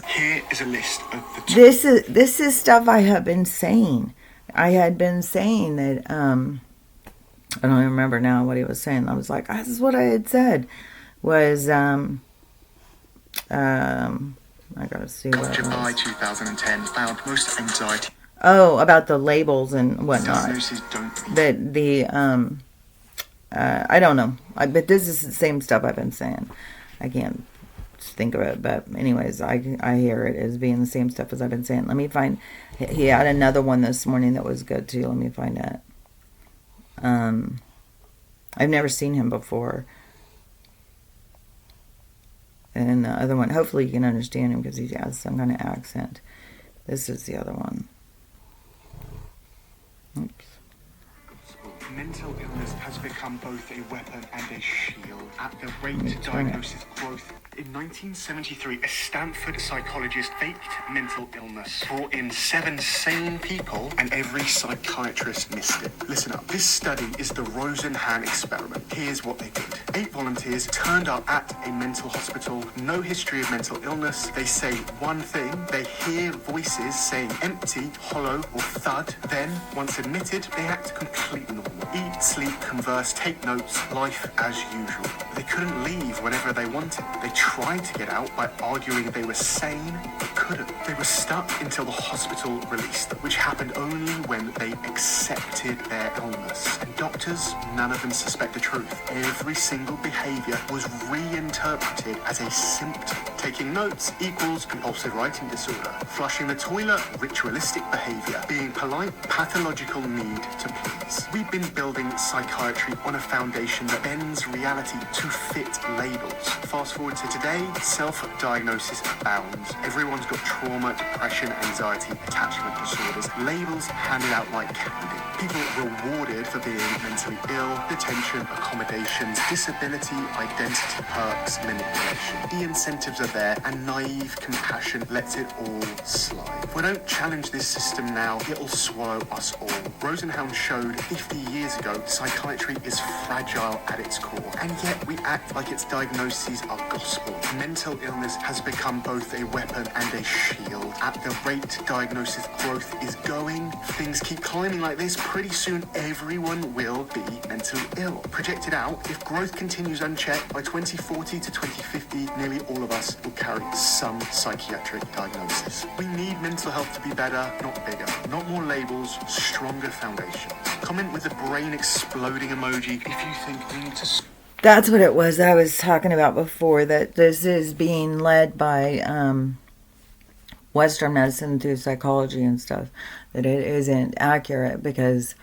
Here is a list of the
This is stuff I have been saying. I had been saying that I don't even remember now what he was saying. I was like, this is what I had said. Was, I gotta see what it
July
was.
2010 found most anxiety.
Oh, about the labels and whatnot.
Diagnoses don't
I don't know. But this is the same stuff I've been saying. I can't think of it, but anyways, I hear it as being the same stuff as I've been saying. Let me find. He had another one this morning that was good too. Let me find it. I've never seen him before. And the other one, hopefully you can understand him because he has some kind of accent. This is the other one. Oops.
Mental illness has become both a weapon and a shield. At the rate diagnosis growth. In 1973, a Stanford psychologist faked mental illness, brought in 7 sane people, and every psychiatrist missed it. Listen up. This study is the Rosenhan experiment. Here's what they did. 8 volunteers turned up at a mental hospital, no history of mental illness. They say one thing, they hear voices saying empty, hollow, or thud. Then, once admitted, they act completely normal. Eat, sleep, converse, take notes, life as usual. They couldn't leave whenever they wanted. They tried to get out by arguing they were sane, but couldn't. They were stuck until the hospital released them, which happened only when they accepted their illness. And doctors, none of them suspect the truth. Every single behavior was reinterpreted as a symptom. Taking notes equals compulsive writing disorder. Flushing the toilet, ritualistic behavior. Being polite, pathological need to please. We've been building psychiatry on a foundation that bends reality to fit labels. Fast forward to today, self-diagnosis abounds. Everyone's got trauma, depression, anxiety, attachment disorders. Labels handed out like candy. People rewarded for being mentally ill, detention, accommodations, disability, identity perks, manipulation. The incentives are there, and naive compassion lets it all slide. If we don't challenge this system now, it'll swallow us all. Rosenhan showed 50 years ago psychiatry is fragile at its core, and yet we act like its diagnoses are gospel. Mental illness has become both a weapon and a shield. At the rate diagnosis growth is going, things keep climbing like this, pretty soon everyone will be mentally ill. Projected out, if growth continues unchecked, by 2040 to 2050, nearly all of us will carry some psychiatric diagnosis. We need mental health to be better, not bigger. Not more labels, stronger foundations. Comment with the brain exploding emoji if you think we need to...
That's what it was I was talking about before, that this is being led by Western medicine through psychology and stuff, that it isn't accurate because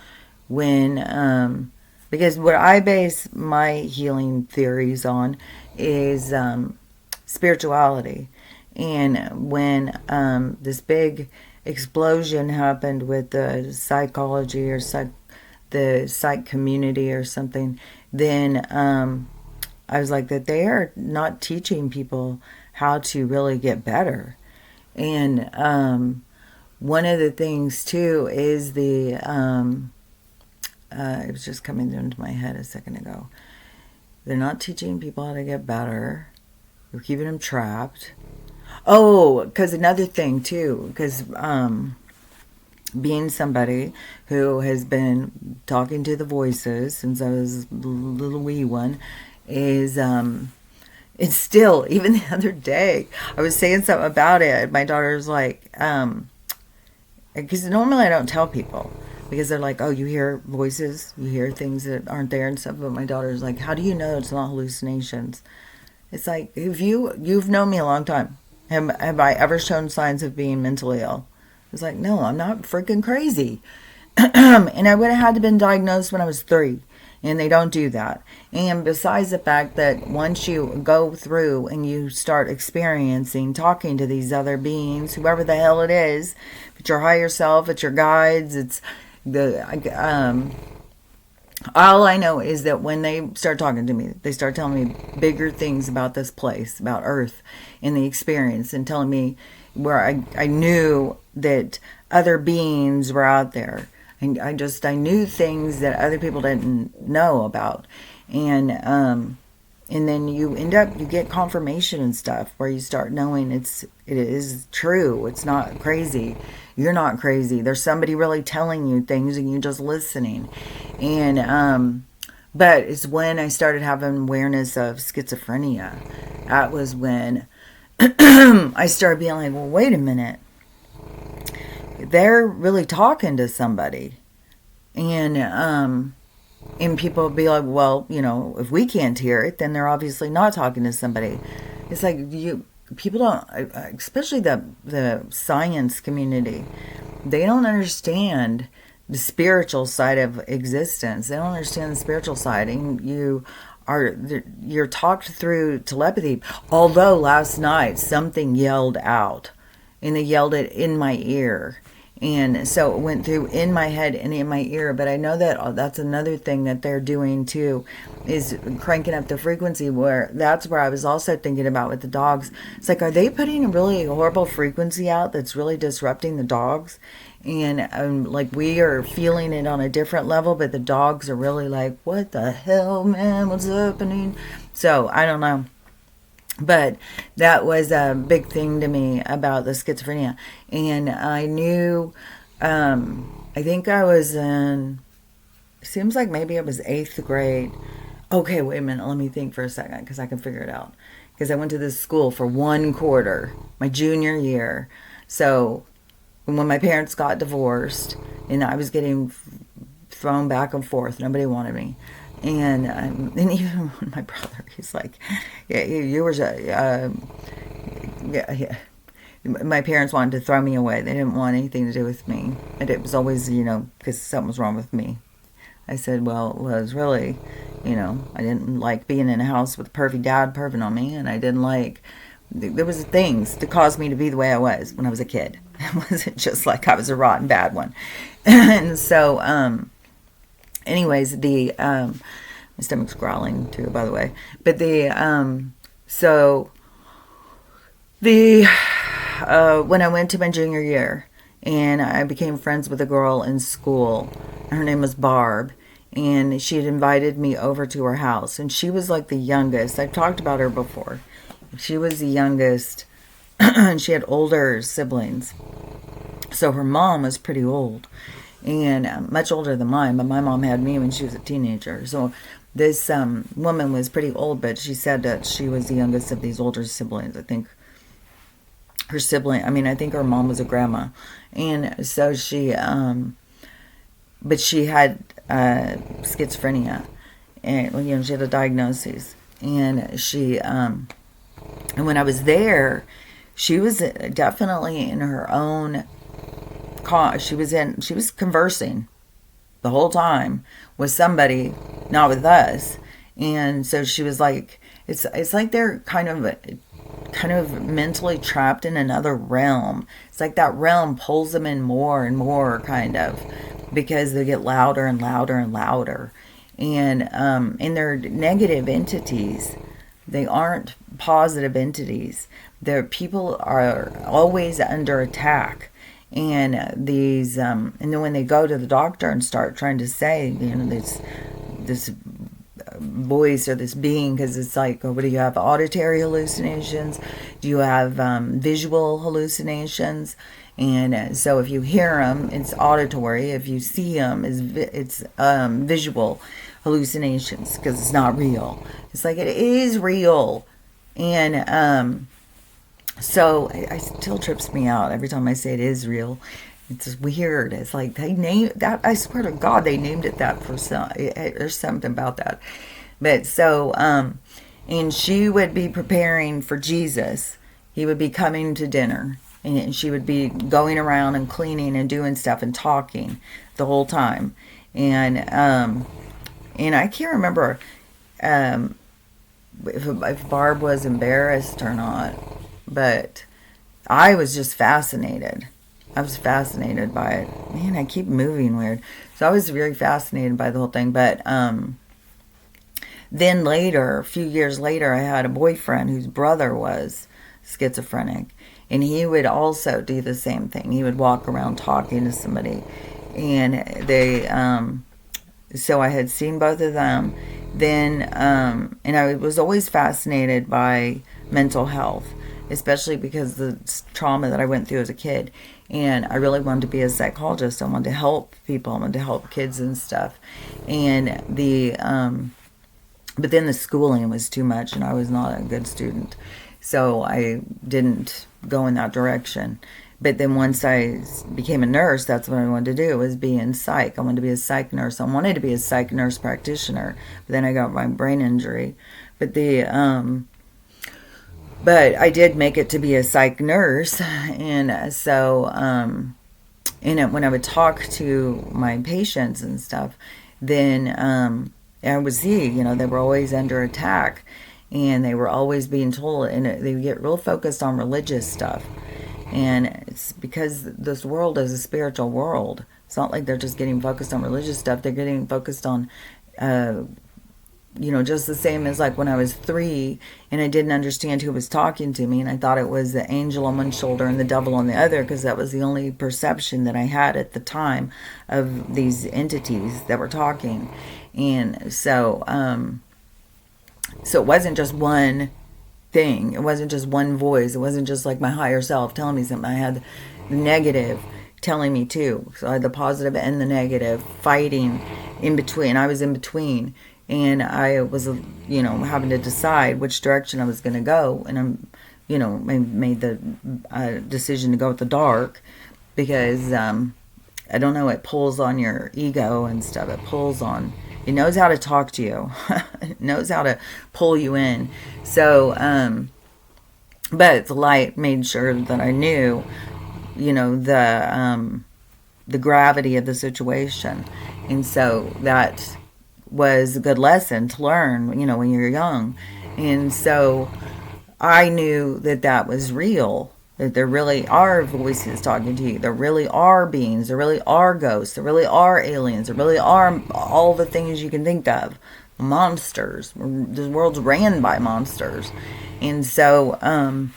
because what I base my healing theories on is spirituality. And when this big explosion happened with the psychology or the psych community or something, then I was like, that they are not teaching people how to really get better. And one of the things too is it was just coming into my head a second ago. They're not teaching people how to get better. They're keeping them trapped. Oh, because another thing too, because being somebody who has been talking to the voices since I was a little wee one, is it's still, even the other day, I was saying something about it. My daughter's like, because normally I don't tell people, because they're like, oh, you hear voices, you hear things that aren't there and stuff. But my daughter's like, how do you know it's not hallucinations? It's like, if you've known me a long time. Have I ever shown signs of being mentally ill? It's like, no, I'm not freaking crazy. And I would have had to been diagnosed when I was 3. And they don't do that. And besides the fact that once you go through and you start experiencing, talking to these other beings, whoever the hell it is, if it's your higher self, it's your guides, it's all I know is that when they start talking to me, they start telling me bigger things about this place, about Earth, and the experience, and telling me where I knew that other beings were out there. And I knew things that other people didn't know about. And then you get confirmation and stuff where you start knowing it is true. It's not crazy. You're not crazy. There's somebody really telling you things and you're just listening. And but it's when I started having awareness of schizophrenia. That was when I started being like, well, wait a minute. They're really talking to somebody. And people be like, well, if we can't hear it, then they're obviously not talking to somebody. It's like people don't, especially the science community, they don't understand the spiritual side of existence. They don't understand the spiritual side, and you're talked through telepathy. Although last night something yelled out, and they yelled it in my ear, and so it went through in my head and in my ear. But I know that that's another thing that they're doing too, is cranking up the frequency. That's where I was also thinking about with the dogs. It's like, are they putting a really horrible frequency out that's really disrupting the dogs? And like, we are feeling it on a different level, but the dogs are really like, what the hell, man, what's happening? So I don't know. But that was a big thing to me about the schizophrenia. And I knew, I think I was in, seems like maybe I was 8th grade. Okay, wait a minute, let me think for a second, because I can figure it out. Because I went to this school for 1 quarter, my junior year. So when my parents got divorced, and I was getting thrown back and forth, nobody wanted me. And even when my brother, he's like, yeah, you were, yeah. My parents wanted to throw me away. They didn't want anything to do with me. And it was always, because something was wrong with me. I said, well, it was really, I didn't like being in a house with a pervy dad perving on me. And I didn't like, there was things that caused me to be the way I was when I was a kid. It wasn't just like I was a rotten bad one. And so, anyways, my stomach's growling too, by the way. But when I went to my junior year, and I became friends with a girl in school, her name was Barb, and she had invited me over to her house, and she was like the youngest. I've talked about her before. She was the youngest, and she had older siblings. So her mom was pretty old, and much older than mine, but my mom had me when she was a teenager. So this woman was pretty old, but she said that she was the youngest of these older siblings. I think I think her mom was a grandma. And so she, but she had schizophrenia, and she had a diagnosis. And she, and when I was there, she was definitely in her own she was conversing the whole time with somebody, not with us. And so she was like, it's like they're kind of mentally trapped in another realm. It's like that realm pulls them in more and more, kind of, because they get louder and louder and louder. And they're negative entities. They aren't positive entities. People are always under attack. And these, and then when they go to the doctor and start trying to say, this voice or this being, because it's like, what do you have? Auditory hallucinations? Do you have visual hallucinations? And so if you hear them, it's auditory. If you see them, it's visual hallucinations, because it's not real. It's like, it is real. And so it still trips me out every time I say it is real. It's just weird. It's like they named that. I swear to God, they named it that for some. There's something about that. But so, and she would be preparing for Jesus. He would be coming to dinner, and she would be going around and cleaning and doing stuff and talking the whole time. And I can't remember if Barb was embarrassed or not. But I was just fascinated. I was fascinated by it. Man, I keep moving weird. So I was very fascinated by the whole thing. But then later, a few years later, I had a boyfriend whose brother was schizophrenic. And he would also do the same thing. He would walk around talking to somebody. And they, so I had seen both of them. Then, and I was always fascinated by mental health. especially because of the trauma that I went through as a kid. And I really wanted to be a psychologist. I wanted to help people. I wanted to help kids and stuff. And but then the schooling was too much, and I was not a good student. So I didn't go in that direction. But then once I became a nurse, that's what I wanted to do, was be in psych. I wanted to be a psych nurse. I wanted to be a psych nurse practitioner. But then I got my brain injury. But but I did make it to be a psych nurse. And so when I would talk to my patients and stuff, then I would see, they were always under attack. And they were always being told, and they would get real focused on religious stuff. And it's because this world is a spiritual world. It's not like they're just getting focused on religious stuff. They're getting focused on, just the same as like when I was 3 and I didn't understand who was talking to me. And I thought it was the angel on one shoulder and the devil on the other, because that was the only perception that I had at the time of these entities that were talking. And so it wasn't just one thing. It wasn't just one voice. It wasn't just like my higher self telling me something. I had the negative telling me too. So I had the positive and the negative fighting in between. I was in between, and I was, having to decide which direction I was going to go. And I made the decision to go with the dark, because I don't know, it pulls on your ego and stuff. It knows how to talk to you. It knows how to pull you in. So, but the light made sure that I knew, the gravity of the situation. And so that was a good lesson to learn, when you're young. And so I knew that was real. That there really are voices talking to you. There really are beings. There really are ghosts. There really are aliens. There really are all the things you can think of. Monsters. The world's ran by monsters. And so, and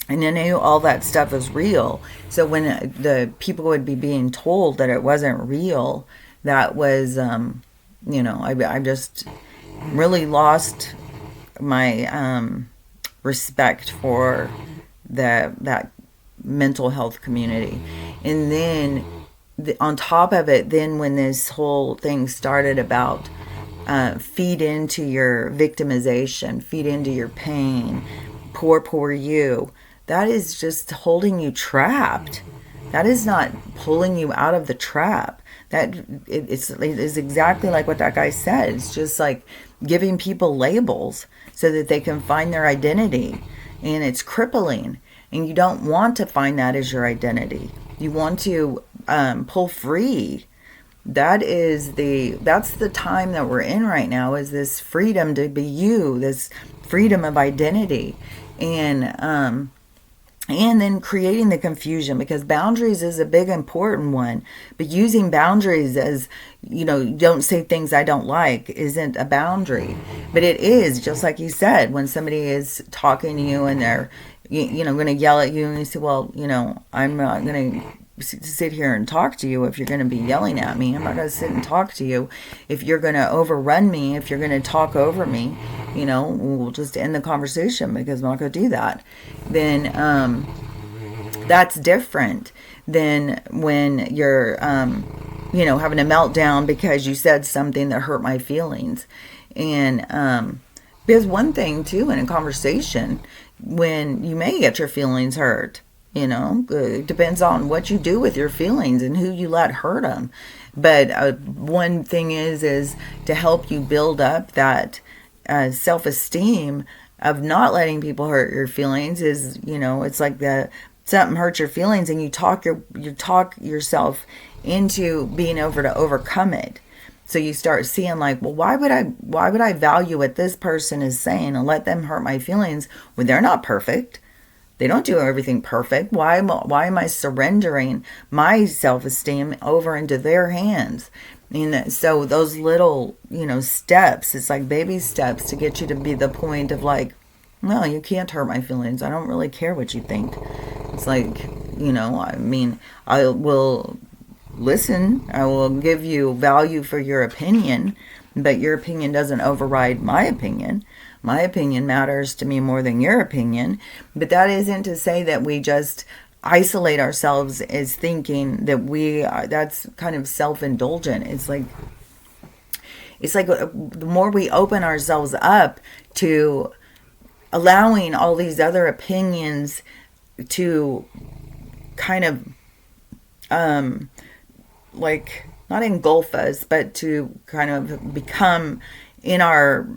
I knew all that stuff was real. So when the people would be being told that it wasn't real, that was, I just really lost my respect for that mental health community. And then on top of it, then when this whole thing started about feed into your victimization, feed into your pain, poor you, that is just holding you trapped. That is not pulling you out of the trap. That it is exactly like what that guy said. It's just like giving people labels so that they can find their identity. And it's crippling. And you don't want to find that as your identity. You want to pull free. That's the time that we're in right now, is this freedom to be you, this freedom of identity. And then creating the confusion, because boundaries is a big important one. But using boundaries as, don't say things I don't like isn't a boundary. But it is, just like you said, when somebody is talking to you and they're, going to yell at you, and you say, well, I'm not going to sit here and talk to you if you're going to be yelling at me. I'm not going to sit and talk to you if you're going to overrun me, if you're going to talk over me. We'll just end the conversation, because I'm not going to do that. Then that's different than when you're, having a meltdown because you said something that hurt my feelings. And because one thing, too, in a conversation, when you may get your feelings hurt, it depends on what you do with your feelings and who you let hurt them. But one thing is to help you build up that self-esteem of not letting people hurt your feelings. Is it's like something hurts your feelings, and you talk yourself into being able to overcome it. So you start seeing like, well, why would I value what this person is saying and let them hurt my feelings when they're not perfect? They don't do everything perfect. Why am I surrendering my self-esteem over into their hands? And so those little, steps, it's like baby steps to get you to be the point of like, no, you can't hurt my feelings. I don't really care what you think. It's like, I will listen. I will give you value for your opinion, but your opinion doesn't override my opinion. My opinion matters to me more than your opinion. But that isn't to say that we just isolate ourselves as thinking that we are, that's kind of self-indulgent. It's like the more we open ourselves up to allowing all these other opinions to kind of like not engulf us, but to kind of become in our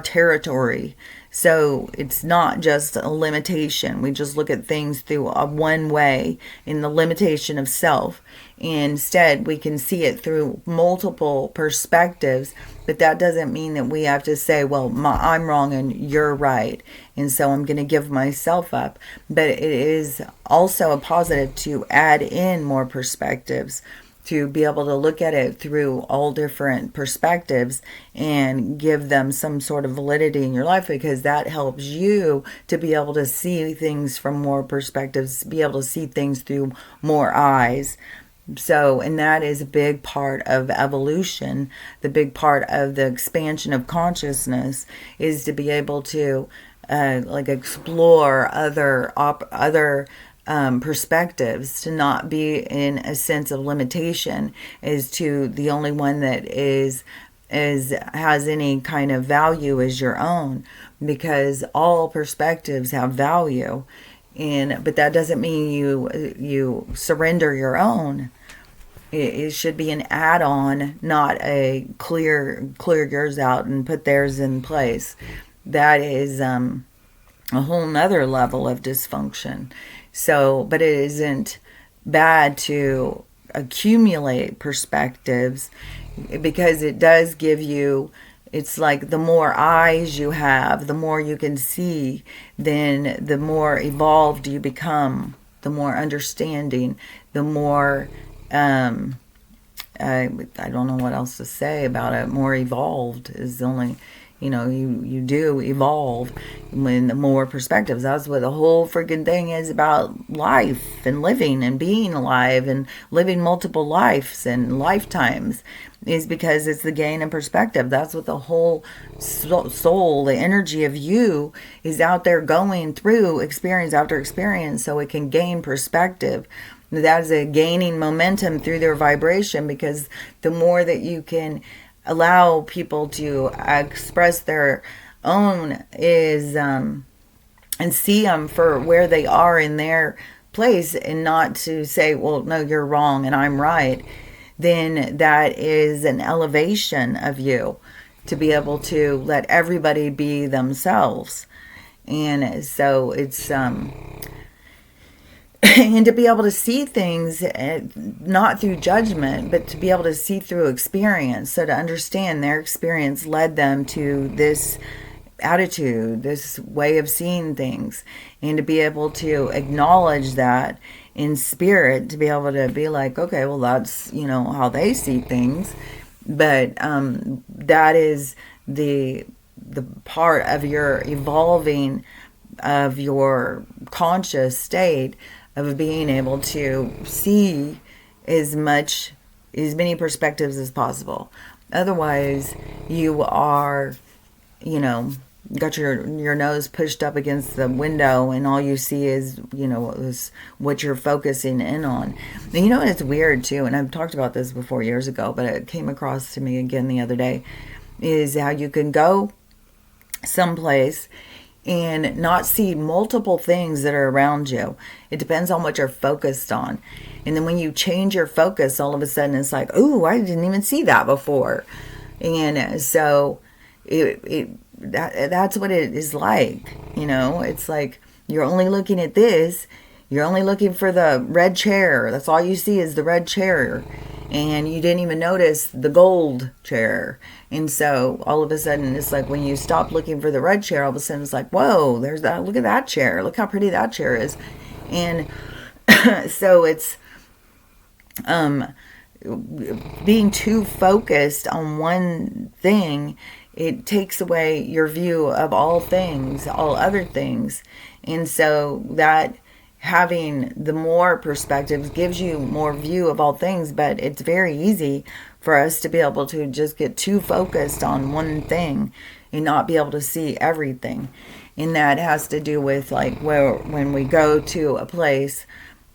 territory. So it's not just a limitation. We just look at things through a one way in the limitation of self. Instead, we can see it through multiple perspectives, but that doesn't mean that we have to say, well, I'm wrong and you're right, and so I'm going to give myself up. But it is also a positive to add in more perspectives, to be able to look at it through all different perspectives and give them some sort of validity in your life, because that helps you to be able to see things from more perspectives, be able to see things through more eyes. So, and that is a big part of evolution. The big part of the expansion of consciousness is to be able to like explore other perspectives, to not be in a sense of limitation as to the only one that has any kind of value is your own, because all perspectives have value. But that doesn't mean you surrender your own. It should be an add-on, not a clear yours out and put theirs in place. That is a whole nother level of dysfunction. So, but it isn't bad to accumulate perspectives, because it does give you, it's like the more eyes you have, the more you can see, then the more evolved you become, the more understanding, the more, I don't know what else to say about it. More evolved is the only, you do evolve when the more perspectives. That's what the whole freaking thing is about life and living and being alive and living multiple lives and lifetimes, is because it's the gain of perspective. That's what the whole soul, the energy of you, is out there going through experience after experience, so it can gain perspective. That is a gaining momentum through their vibration, because the more that you can allow people to express their own and see them for where they are in their place, and not to say, well, no, you're wrong and I'm right, then that is an elevation of you, to be able to let everybody be themselves. And so it's and to be able to see things not through judgment, but to be able to see through experience. So to understand their experience led them to this attitude, this way of seeing things, and to be able to acknowledge that in spirit, to be able to be like, okay, well, that's, how they see things. But that is the part of your evolving of your conscious state, of being able to see as many perspectives as possible. Otherwise, you are, got your nose pushed up against the window, and all you see is, is what you're focusing in on. And it's weird too, and I've talked about this before years ago, but it came across to me again the other day, is how you can go someplace and not see multiple things that are around you. It depends on what you're focused on. And then when you change your focus, all of a sudden it's like, ooh, I didn't even see that before. And so that's what it is like. It's like you're only looking at this. You're only looking for the red chair. That's all you see is the red chair. And you didn't even notice the gold chair. And so all of a sudden, it's like when you stop looking for the red chair, all of a sudden it's like, whoa, there's that. Look at that chair. Look how pretty that chair is. And so it's being too focused on one thing, it takes away your view of all things, all other things. And so that having the more perspectives gives you more view of all things, but it's very easy for us to be able to just get too focused on one thing and not be able to see everything. And that has to do with like when we go to a place,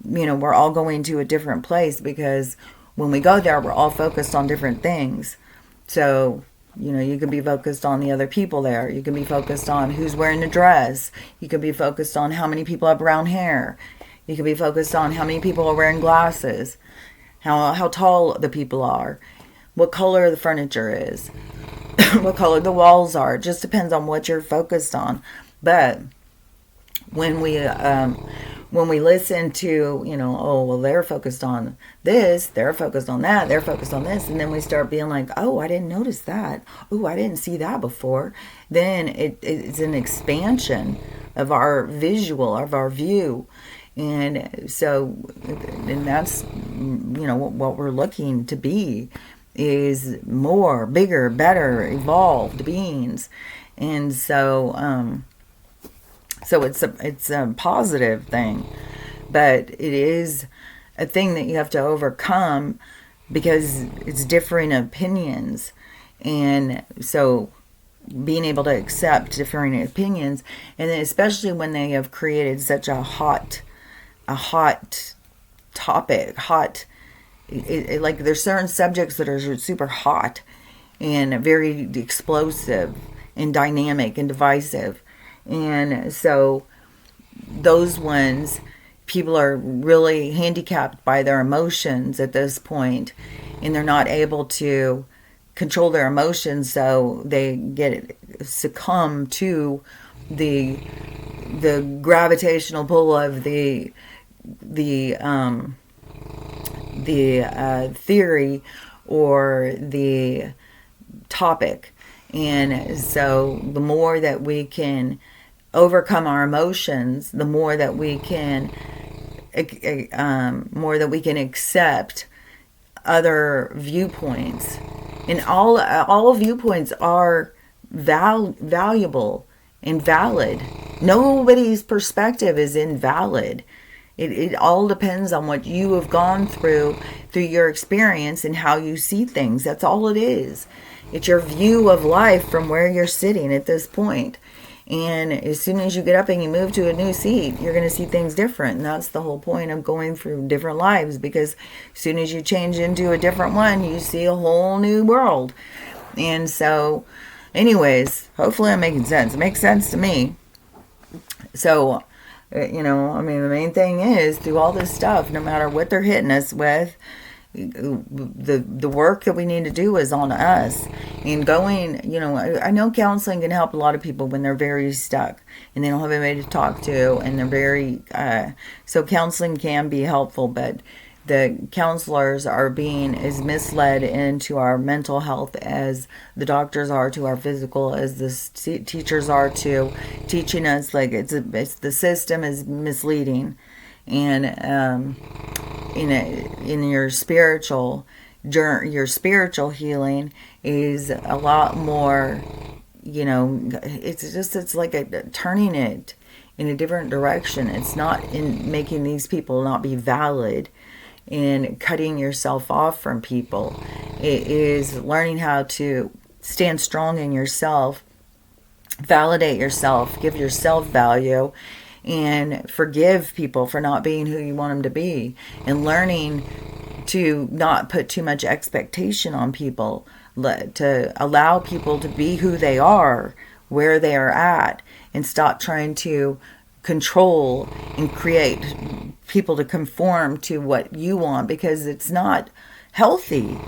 we're all going to a different place because when we go there, we're all focused on different things. So, you can be focused on the other people there. You can be focused on who's wearing a dress. You can be focused on how many people have brown hair. You can be focused on how many people are wearing glasses, how tall the people are, what color the furniture is, what color the walls are. It just depends on what you're focused on. But when we listen to, oh, well, they're focused on this, they're focused on that, they're focused on this, and then we start being like, oh, I didn't notice that. Oh, I didn't see that before. Then it's an expansion of our visual, of our view. And so, and that's, what we're looking to be is more, bigger, better, evolved beings. And so, so it's a positive thing, but it is a thing that you have to overcome because it's differing opinions. And so being able to accept differing opinions, and then especially when they have created such a hot topic, like there's certain subjects that are super hot and very explosive and dynamic and divisive. And so those ones, people are really handicapped by their emotions at this point, and they're not able to control their emotions, so they succumb to the gravitational pull of the theory or the topic. And so the more that we can overcome our emotions, the more that we can accept other viewpoints. And all viewpoints are valuable and valid. Nobody's perspective is invalid. It all depends on what you have gone through your experience and how you see things. That's all it is. It's your view of life from where you're sitting at this point. And as soon as you get up and you move to a new seat, you're going to see things different. And that's the whole point of going through different lives, because as soon as you change into a different one, you see a whole new world. And so, anyways, hopefully I'm making sense. It makes sense to me. So, the main thing is, through all this stuff, no matter what they're hitting us with, the work that we need to do is on us. And going, I know counseling can help a lot of people when they're very stuck and they don't have anybody to talk to, and they're very so counseling can be helpful, but the counselors are being as misled into our mental health as the doctors are to our physical, as the teachers are to teaching us. Like it's the system is misleading. And in your spiritual healing is a lot more, it's like turning it in a different direction. It's not in making these people not be valid and cutting yourself off from people. It is learning how to stand strong in yourself, validate yourself, give yourself value, and forgive people for not being who you want them to be, and learning to not put too much expectation on people, to allow people to be who they are, where they are at, and stop trying to control and create people to conform to what you want, because it's not healthy.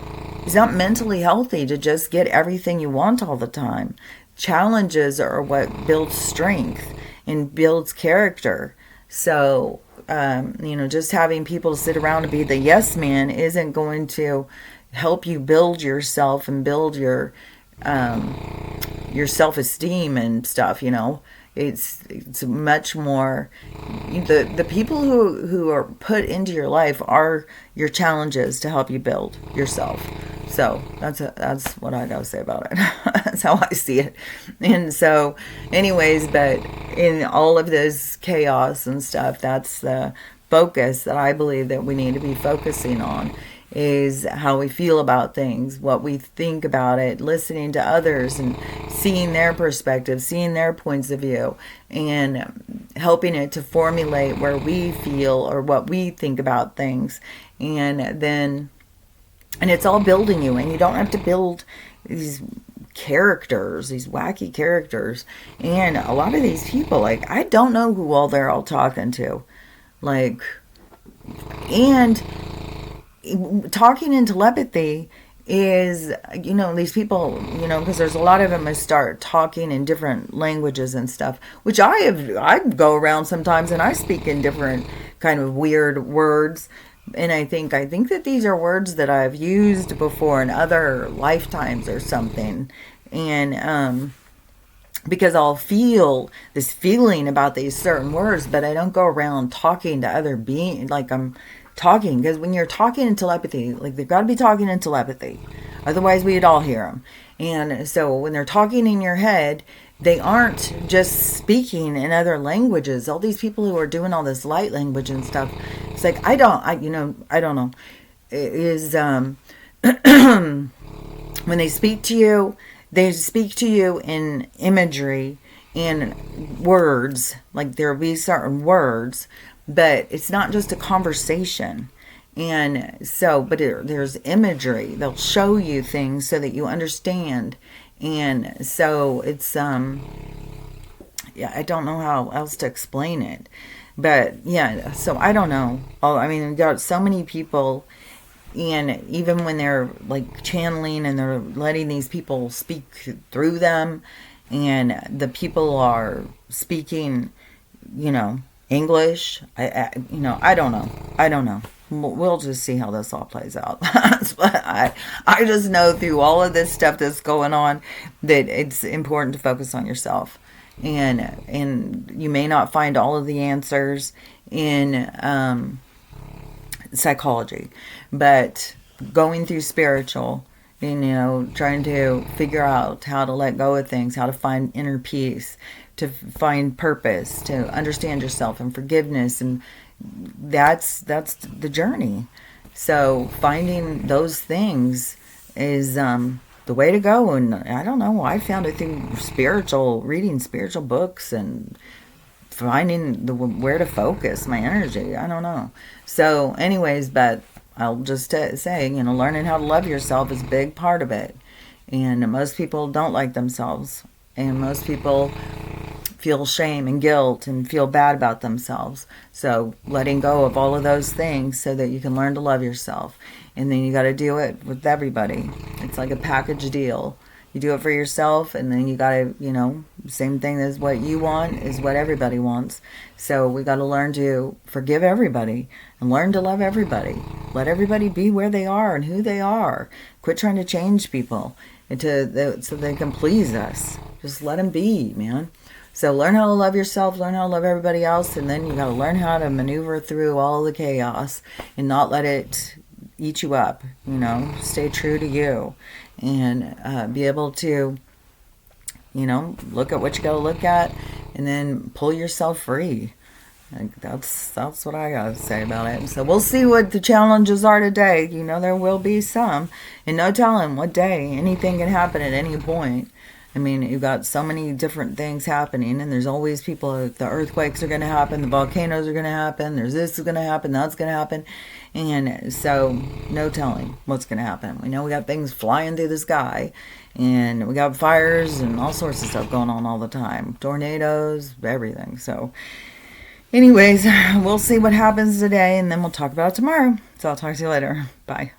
It's not mentally healthy to just get everything you want all the time. Challenges are what builds strength and builds character. So, just having people to sit around and be the yes man isn't going to help you build yourself and build your self-esteem and stuff, It's much more, the people who are put into your life are your challenges to help you build yourself. So that's what I gotta say about it. That's how I see it. And so, anyways, but in all of this chaos and stuff, that's the focus that I believe that we need to be focusing on, is how we feel about things, what we think about it, listening to others and seeing their perspective, seeing their points of view, and helping it to formulate where we feel or what we think about things. And it's all building you, and you don't have to build these characters, these wacky characters. And a lot of these people, like, I don't know who all they're all talking to. Like, and talking in telepathy is, you know, these people, you know, because there's a lot of them that start talking in different languages and stuff, which I go around sometimes and I speak in different kind of weird words. And I think that these are words that I've used before in other lifetimes or something. And because I'll feel this feeling about these certain words, but I don't go around talking to other beings like I'm talking. Because when you're talking in telepathy, like, they've got to be talking in telepathy. Otherwise, we'd all hear them. And so when they're talking in your head, they aren't just speaking in other languages. All these people who are doing all this light language and stuff, it's like, I don't know. It is, when they speak to you in imagery and words, like there'll be certain words, but it's not just a conversation. And so, but there's imagery. They'll show you things so that you understand. And so it's, yeah, I don't know how else to explain it. But yeah, so I don't know. I mean, we've got so many people, and even when they're like channeling and they're letting these people speak through them, and the people are speaking, you know, English, I don't know. We'll just see how this all plays out. But I just know through all of this stuff that's going on that it's important to focus on yourself. And you may not find all of the answers in psychology, but going through spiritual and, you know, trying to figure out how to let go of things, how to find inner peace, to find purpose, to understand yourself and forgiveness, and that's the journey. So finding those things is the way to go. And I don't know, I found it through reading spiritual books and finding where to focus my energy. I don't know. So anyways, but I'll just say, you know, learning how to love yourself is a big part of it. And most people don't like themselves, and most people feel shame and guilt and feel bad about themselves. So letting go of all of those things so that you can learn to love yourself. And then you got to do it with everybody. It's like a package deal. You do it for yourself, and then you got to, you know, same thing as what you want is what everybody wants. So we got to learn to forgive everybody and learn to love everybody. Let everybody be where they are and who they are. Quit trying to change people so they can please us. Just let them be, man. So learn how to love yourself, learn how to love everybody else, and then you got to learn how to maneuver through all the chaos and not let it eat you up. You know, stay true to you, and be able to, you know, look at what you got to look at, and then pull yourself free. Like, that's what I got to say about it. So we'll see what the challenges are today. You know, there will be some, and no telling what day. Anything can happen at any point. I mean, you've got so many different things happening, and there's always people, the earthquakes are going to happen, the volcanoes are going to happen, there's this is going to happen, that's going to happen, and so no telling what's going to happen. We know we got things flying through the sky, and we got fires and all sorts of stuff going on all the time, tornadoes, everything. So anyways, we'll see what happens today, and then we'll talk about it tomorrow. So I'll talk to you later. Bye.